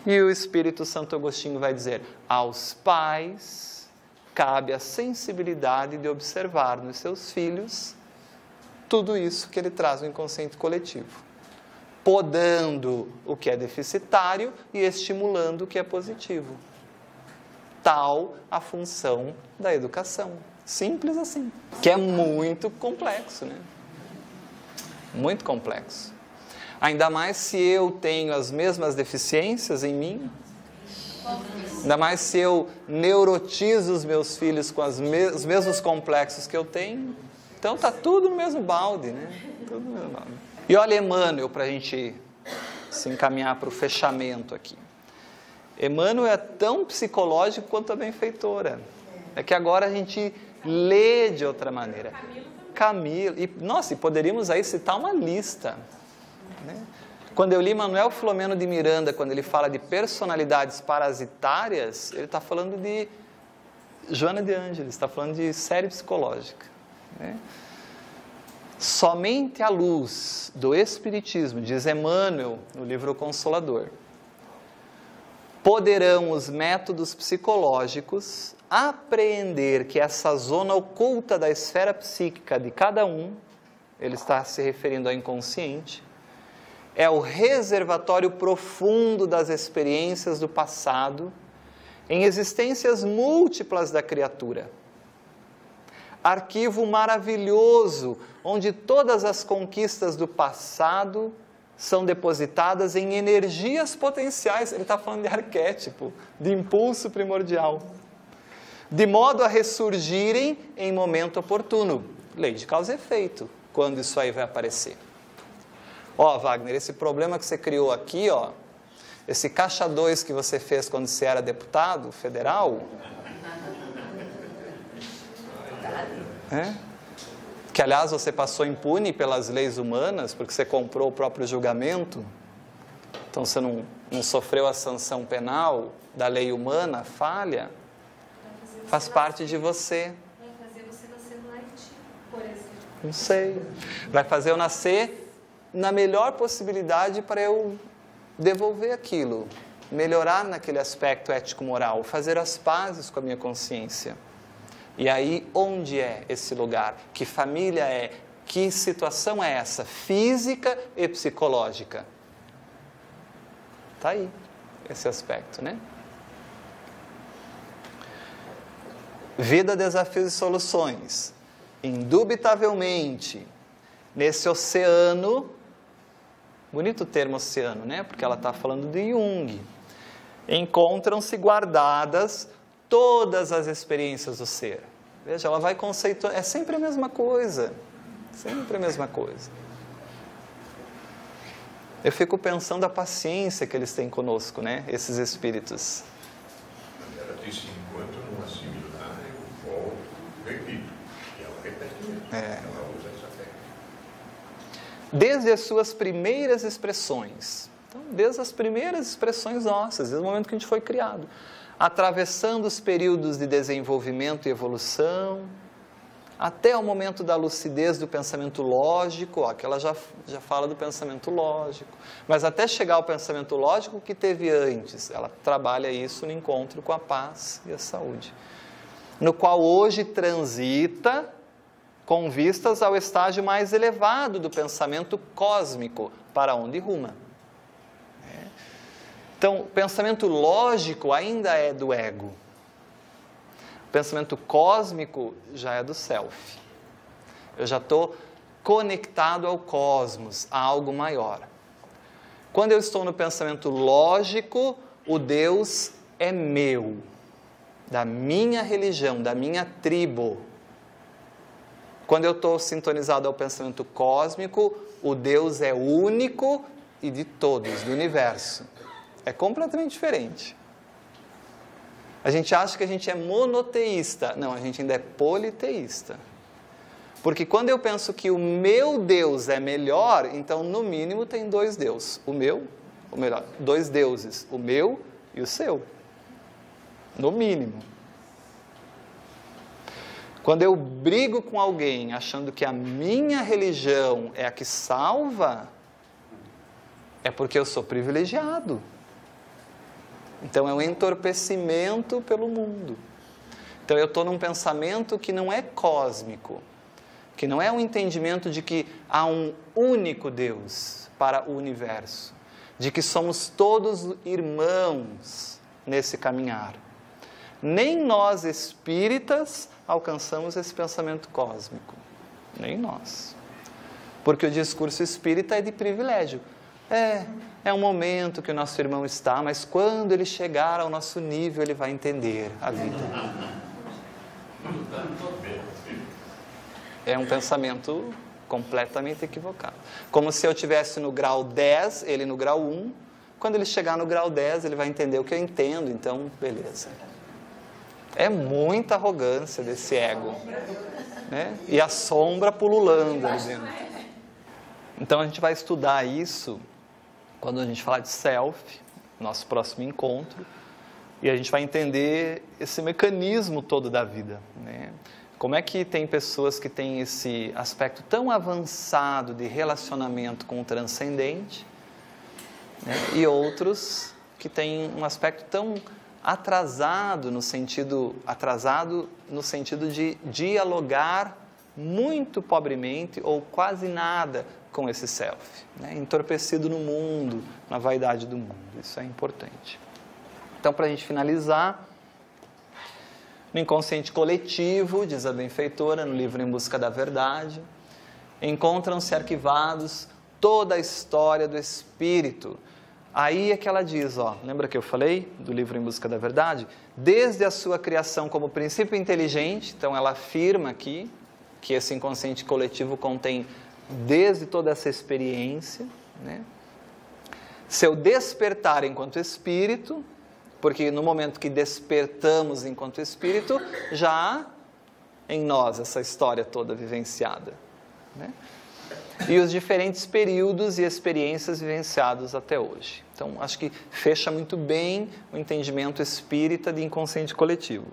E o Espírito Santo Agostinho vai dizer, aos pais cabe a sensibilidade de observar nos seus filhos tudo isso que ele traz no inconsciente coletivo, podando o que é deficitário e estimulando o que é positivo. Tal a função da educação. Simples assim. Que é muito complexo, Muito complexo. Ainda mais se eu tenho as mesmas deficiências em mim. Ainda mais se eu neurotizo os meus filhos com os mesmos complexos que eu tenho. Então está tudo no mesmo balde, Tudo no mesmo balde. E olha Emmanuel, para a gente se encaminhar para o fechamento aqui. Emmanuel é tão psicológico quanto a benfeitora. É que agora a gente lê de outra maneira. Camilo. E poderíamos aí citar uma lista, né? Quando eu li Manuel Filomeno de Miranda, quando ele fala de personalidades parasitárias, ele está falando de Joana de Ângeles, está falando de série psicológica, né? Somente à luz do Espiritismo, diz Emmanuel no livro Consolador, poderão os métodos psicológicos apreender que essa zona oculta da esfera psíquica de cada um, ele está se referindo ao inconsciente, é o reservatório profundo das experiências do passado em existências múltiplas da criatura. Arquivo maravilhoso, onde todas as conquistas do passado são depositadas em energias potenciais. Ele está falando de arquétipo, de impulso primordial, de modo a ressurgirem em momento oportuno. Lei de causa e efeito, quando isso aí vai aparecer. Wagner, esse problema que você criou aqui, esse caixa 2 que você fez quando você era deputado federal, que aliás você passou impune pelas leis humanas, porque você comprou o próprio julgamento, então você não sofreu a sanção penal da lei humana, falha, faz parte de você. Vai fazer você nascer no Haiti, por exemplo. Não sei. Vai fazer eu nascer na melhor possibilidade para eu devolver aquilo, melhorar naquele aspecto ético-moral, fazer as pazes com a minha consciência. E aí, onde é esse lugar? Que família é? Que situação é essa? Física e psicológica. Está aí, esse aspecto, né? Vida, desafios e soluções. Indubitavelmente, nesse oceano, bonito o termo oceano, né? Porque ela está falando de Jung. Encontram-se guardadas todas as experiências do ser. Veja, ela vai conceituar, é sempre a mesma coisa. Sempre a mesma coisa. Eu fico pensando a paciência que eles têm conosco, né? Esses espíritos. Ela disse, enquanto não assimilar, eu volto, repito. E ela repete mesmo. Ela usa essa técnica. Desde as suas primeiras expressões. Então, desde as primeiras expressões nossas, desde o momento que a gente foi criado. Atravessando os períodos de desenvolvimento e evolução, até o momento da lucidez do pensamento lógico, que ela já fala do pensamento lógico, mas até chegar ao pensamento lógico que teve antes, ela trabalha isso no encontro com a paz e a saúde, no qual hoje transita com vistas ao estágio mais elevado do pensamento cósmico, para onde ruma. Então, o pensamento lógico ainda é do ego. O pensamento cósmico já é do self. Eu já estou conectado ao cosmos, a algo maior. Quando eu estou no pensamento lógico, o Deus é meu, da minha religião, da minha tribo. Quando eu estou sintonizado ao pensamento cósmico, o Deus é único e de todos, do universo. É completamente diferente. A gente acha que a gente é monoteísta. Não, a gente ainda é politeísta. Porque quando eu penso que o meu Deus é melhor, então no mínimo tem dois deuses. Dois deuses, o meu e o seu. No mínimo. Quando eu brigo com alguém achando que a minha religião é a que salva, é porque eu sou privilegiado. Então é um entorpecimento pelo mundo. Então eu estou num pensamento que não é cósmico, que não é um entendimento de que há um único Deus para o universo, de que somos todos irmãos nesse caminhar. Nem nós espíritas alcançamos esse pensamento cósmico, nem nós. Porque o discurso espírita é de privilégio. É um momento que o nosso irmão está, mas quando ele chegar ao nosso nível, ele vai entender a vida. É um pensamento completamente equivocado. Como se eu estivesse no grau 10, ele no grau 1, Quando ele chegar no grau 10, ele vai entender o que eu entendo, então, beleza. É muita arrogância desse ego, né? E a sombra pululando ali dentro. Então, a gente vai estudar isso quando a gente falar de self, nosso próximo encontro, e a gente vai entender esse mecanismo todo da vida, né? Como é que tem pessoas que têm esse aspecto tão avançado de relacionamento com o transcendente, né? E outros que têm um aspecto tão atrasado no sentido de dialogar muito pobremente ou quase nada com esse self, né? Entorpecido no mundo, na vaidade do mundo. Isso é importante. Então, para a gente finalizar, no inconsciente coletivo, diz a benfeitora no livro Em Busca da Verdade, encontram-se arquivados toda a história do espírito. Aí é que ela diz, lembra que eu falei do livro Em Busca da Verdade? Desde a sua criação como princípio inteligente, então ela afirma aqui que esse inconsciente coletivo contém desde toda essa experiência, né? Seu despertar enquanto espírito, porque no momento que despertamos enquanto espírito, já há em nós essa história toda vivenciada, né? E os diferentes períodos e experiências vivenciados até hoje. Então, acho que fecha muito bem o entendimento espírita de inconsciente coletivo.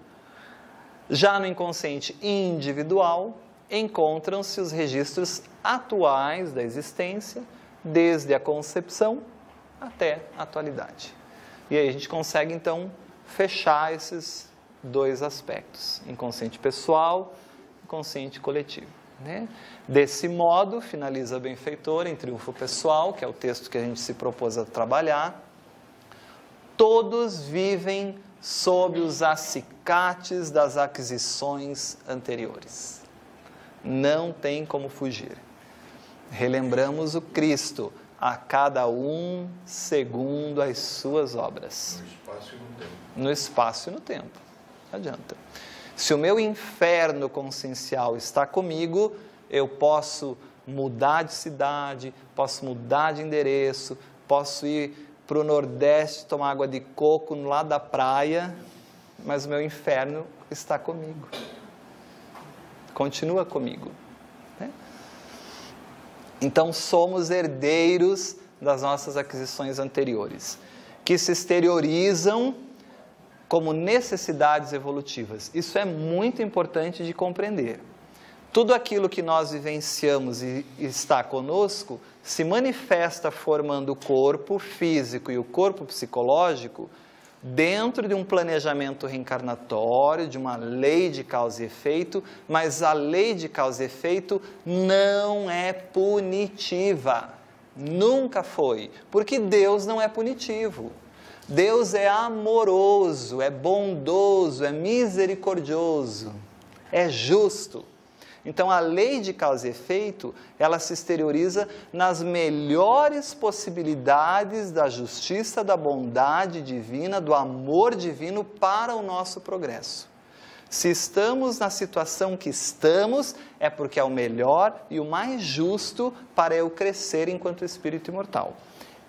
Já no inconsciente individual, encontram-se os registros atuais da existência, desde a concepção até a atualidade. E aí a gente consegue, então, fechar esses dois aspectos, inconsciente pessoal e inconsciente coletivo, né? Desse modo, finaliza a benfeitora em Triunfo Pessoal, que é o texto que a gente se propôs a trabalhar, todos vivem sob os acicates das aquisições anteriores. Não tem como fugir. Relembramos o Cristo, a cada um segundo as suas obras. No espaço e no tempo. No espaço e no tempo. Não adianta. Se o meu inferno consciencial está comigo, eu posso mudar de cidade, posso mudar de endereço, posso ir para o Nordeste tomar água de coco no lado da praia, mas o meu inferno está comigo. Continua comigo, né? Então, somos herdeiros das nossas aquisições anteriores, que se exteriorizam como necessidades evolutivas. Isso é muito importante de compreender. Tudo aquilo que nós vivenciamos e está conosco se manifesta formando o corpo físico e o corpo psicológico dentro de um planejamento reencarnatório, de uma lei de causa e efeito, mas a lei de causa e efeito não é punitiva. Nunca foi, porque Deus não é punitivo. Deus é amoroso, é bondoso, é misericordioso, é justo. Então, a lei de causa e efeito, ela se exterioriza nas melhores possibilidades da justiça, da bondade divina, do amor divino para o nosso progresso. Se estamos na situação que estamos, é porque é o melhor e o mais justo para eu crescer enquanto espírito imortal.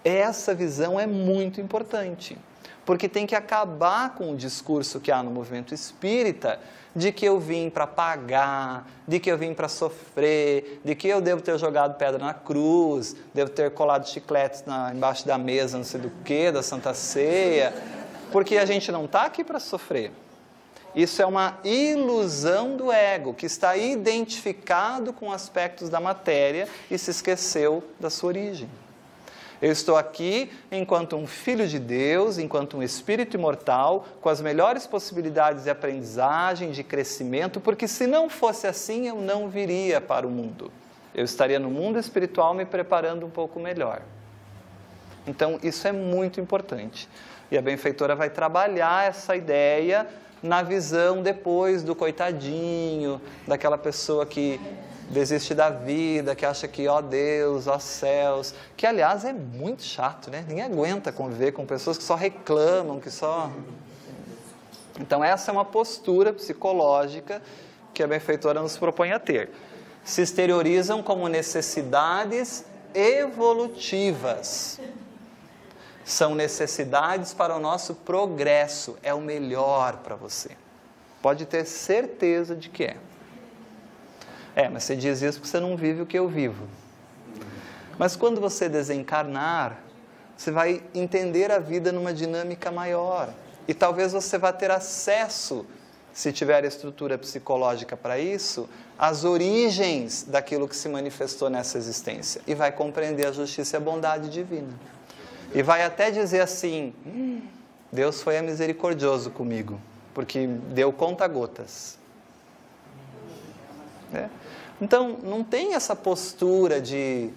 Essa visão é muito importante, porque tem que acabar com o discurso que há no movimento espírita de que eu vim para pagar, de que eu vim para sofrer, de que eu devo ter jogado pedra na cruz, devo ter colado chicletes embaixo da mesa, não sei do que, da Santa Ceia, porque a gente não está aqui para sofrer. Isso é uma ilusão do ego, que está identificado com aspectos da matéria e se esqueceu da sua origem. Eu estou aqui enquanto um filho de Deus, enquanto um espírito imortal, com as melhores possibilidades de aprendizagem, de crescimento, porque se não fosse assim, eu não viria para o mundo. Eu estaria no mundo espiritual me preparando um pouco melhor. Então, isso é muito importante. E a benfeitora vai trabalhar essa ideia na visão depois do coitadinho, daquela pessoa que desiste da vida, que acha que, ó Deus, ó céus, que aliás é muito chato, né? Ninguém aguenta conviver com pessoas que só reclamam, que só... Então essa é uma postura psicológica que a benfeitora nos propõe a ter. Se exteriorizam como necessidades evolutivas. São necessidades para o nosso progresso. É o melhor para você. Pode ter certeza de que é. Mas você diz isso porque você não vive o que eu vivo. Mas quando você desencarnar, você vai entender a vida numa dinâmica maior. E talvez você vá ter acesso, se tiver estrutura psicológica para isso, às origens daquilo que se manifestou nessa existência. E vai compreender a justiça e a bondade divina. E vai até dizer assim, Deus foi misericordioso comigo, porque deu conta-gotas. Então, não tem essa postura de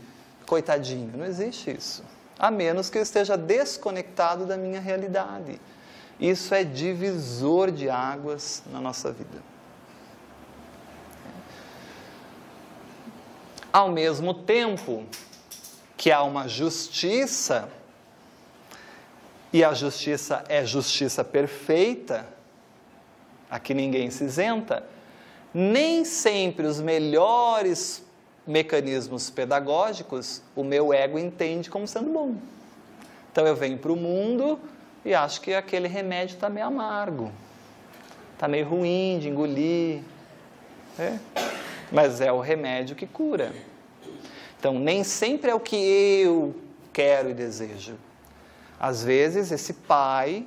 coitadinho, não existe isso. A menos que eu esteja desconectado da minha realidade. Isso é divisor de águas na nossa vida. Ao mesmo tempo que há uma justiça, e a justiça é justiça perfeita, aqui ninguém se isenta, nem sempre os melhores mecanismos pedagógicos o meu ego entende como sendo bom. Então eu venho para o mundo e acho que aquele remédio está meio amargo, está meio ruim de engolir, mas é o remédio que cura. Então nem sempre é o que eu quero e desejo. Às vezes esse pai,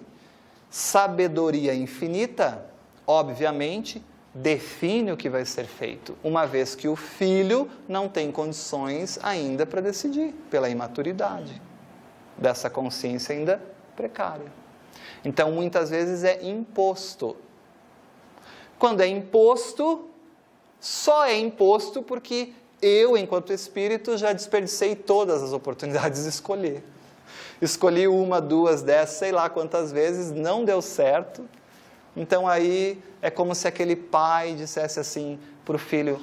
sabedoria infinita, obviamente, define o que vai ser feito, uma vez que o filho não tem condições ainda para decidir, pela imaturidade dessa consciência ainda precária. Então, muitas vezes é imposto. Quando é imposto, só é imposto porque eu, enquanto espírito, já desperdicei todas as oportunidades de escolher. Escolhi 1, 2, 10, sei lá quantas vezes, não deu certo. Então aí é como se aquele pai dissesse assim para o filho,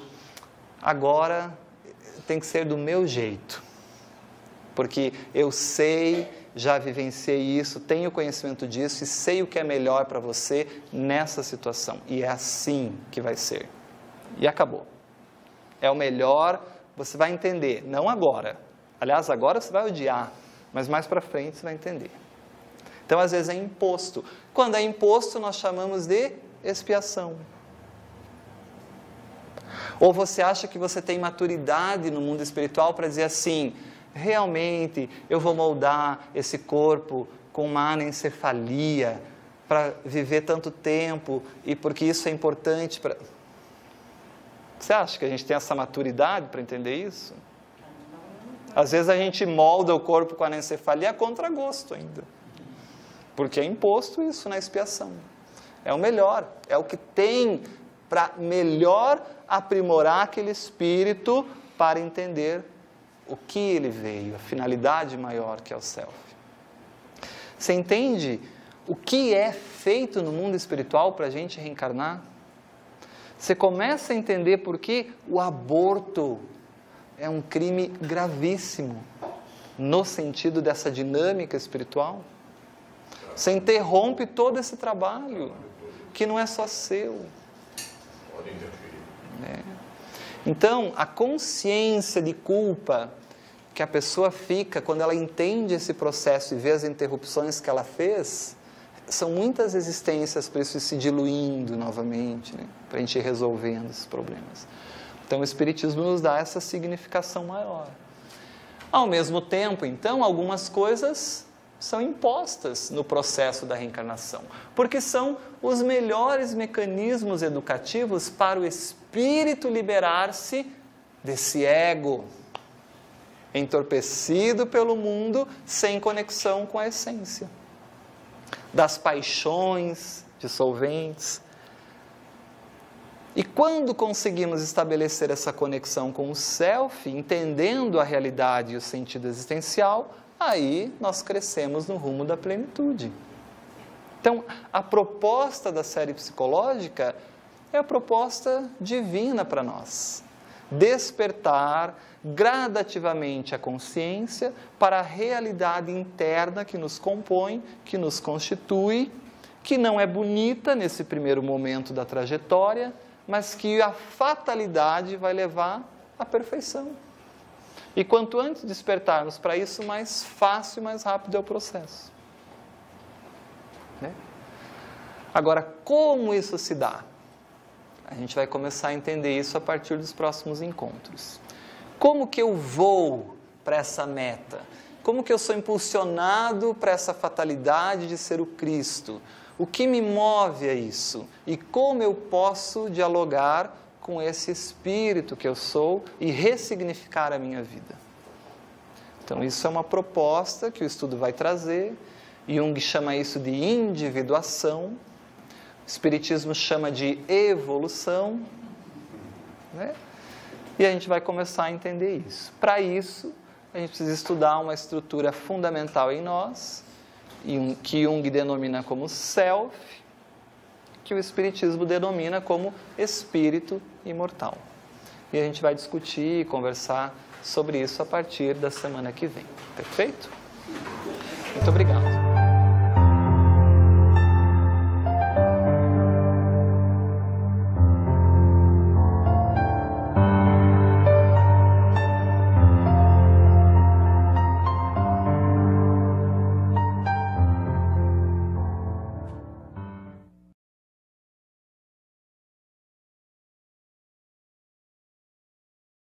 agora tem que ser do meu jeito, porque eu sei, já vivenciei isso, tenho conhecimento disso e sei o que é melhor para você nessa situação. E é assim que vai ser. E acabou. É o melhor, você vai entender, não agora. Aliás, agora você vai odiar, mas mais para frente você vai entender. Então, às vezes é imposto. Quando é imposto, nós chamamos de expiação. Ou você acha que você tem maturidade no mundo espiritual para dizer assim, realmente eu vou moldar esse corpo com uma anencefalia para viver tanto tempo e porque isso é importante para... Você acha que a gente tem essa maturidade para entender isso? Às vezes a gente molda o corpo com anencefalia a contragosto ainda. Porque é imposto isso na expiação. É o melhor, é o que tem para melhor aprimorar aquele espírito para entender o que ele veio, a finalidade maior que é o self. Você entende o que é feito no mundo espiritual para a gente reencarnar? Você começa a entender por que o aborto é um crime gravíssimo no sentido dessa dinâmica espiritual. Você interrompe todo esse trabalho, que não é só seu. Então, a consciência de culpa que a pessoa fica quando ela entende esse processo e vê as interrupções que ela fez, são muitas existências para isso ir se diluindo novamente, para a gente ir resolvendo esses problemas. Então, o Espiritismo nos dá essa significação maior. Ao mesmo tempo, então, algumas coisas são impostas no processo da reencarnação, porque são os melhores mecanismos educativos para o espírito liberar-se desse ego entorpecido pelo mundo, sem conexão com a essência, das paixões dissolventes. E quando conseguimos estabelecer essa conexão com o self, entendendo a realidade e o sentido existencial, aí nós crescemos no rumo da plenitude. Então, a proposta da série psicológica é a proposta divina para nós. Despertar gradativamente a consciência para a realidade interna que nos compõe, que nos constitui, que não é bonita nesse primeiro momento da trajetória, mas que a fatalidade vai levar à perfeição. E quanto antes despertarmos para isso, mais fácil e mais rápido é o processo. Né? Agora, como isso se dá? A gente vai começar a entender isso a partir dos próximos encontros. Como que eu vou para essa meta? Como que eu sou impulsionado para essa fatalidade de ser o Cristo? O que me move a isso? E como eu posso dialogar com esse espírito que eu sou e ressignificar a minha vida? Então, isso é uma proposta que o estudo vai trazer. Jung chama isso de individuação. O Espiritismo chama de evolução. Né? E a gente vai começar a entender isso. Para isso, a gente precisa estudar uma estrutura fundamental em nós, que Jung denomina como self, que o Espiritismo denomina como espírito imortal. E a gente vai discutir e conversar sobre isso a partir da semana que vem. Perfeito? Muito obrigado.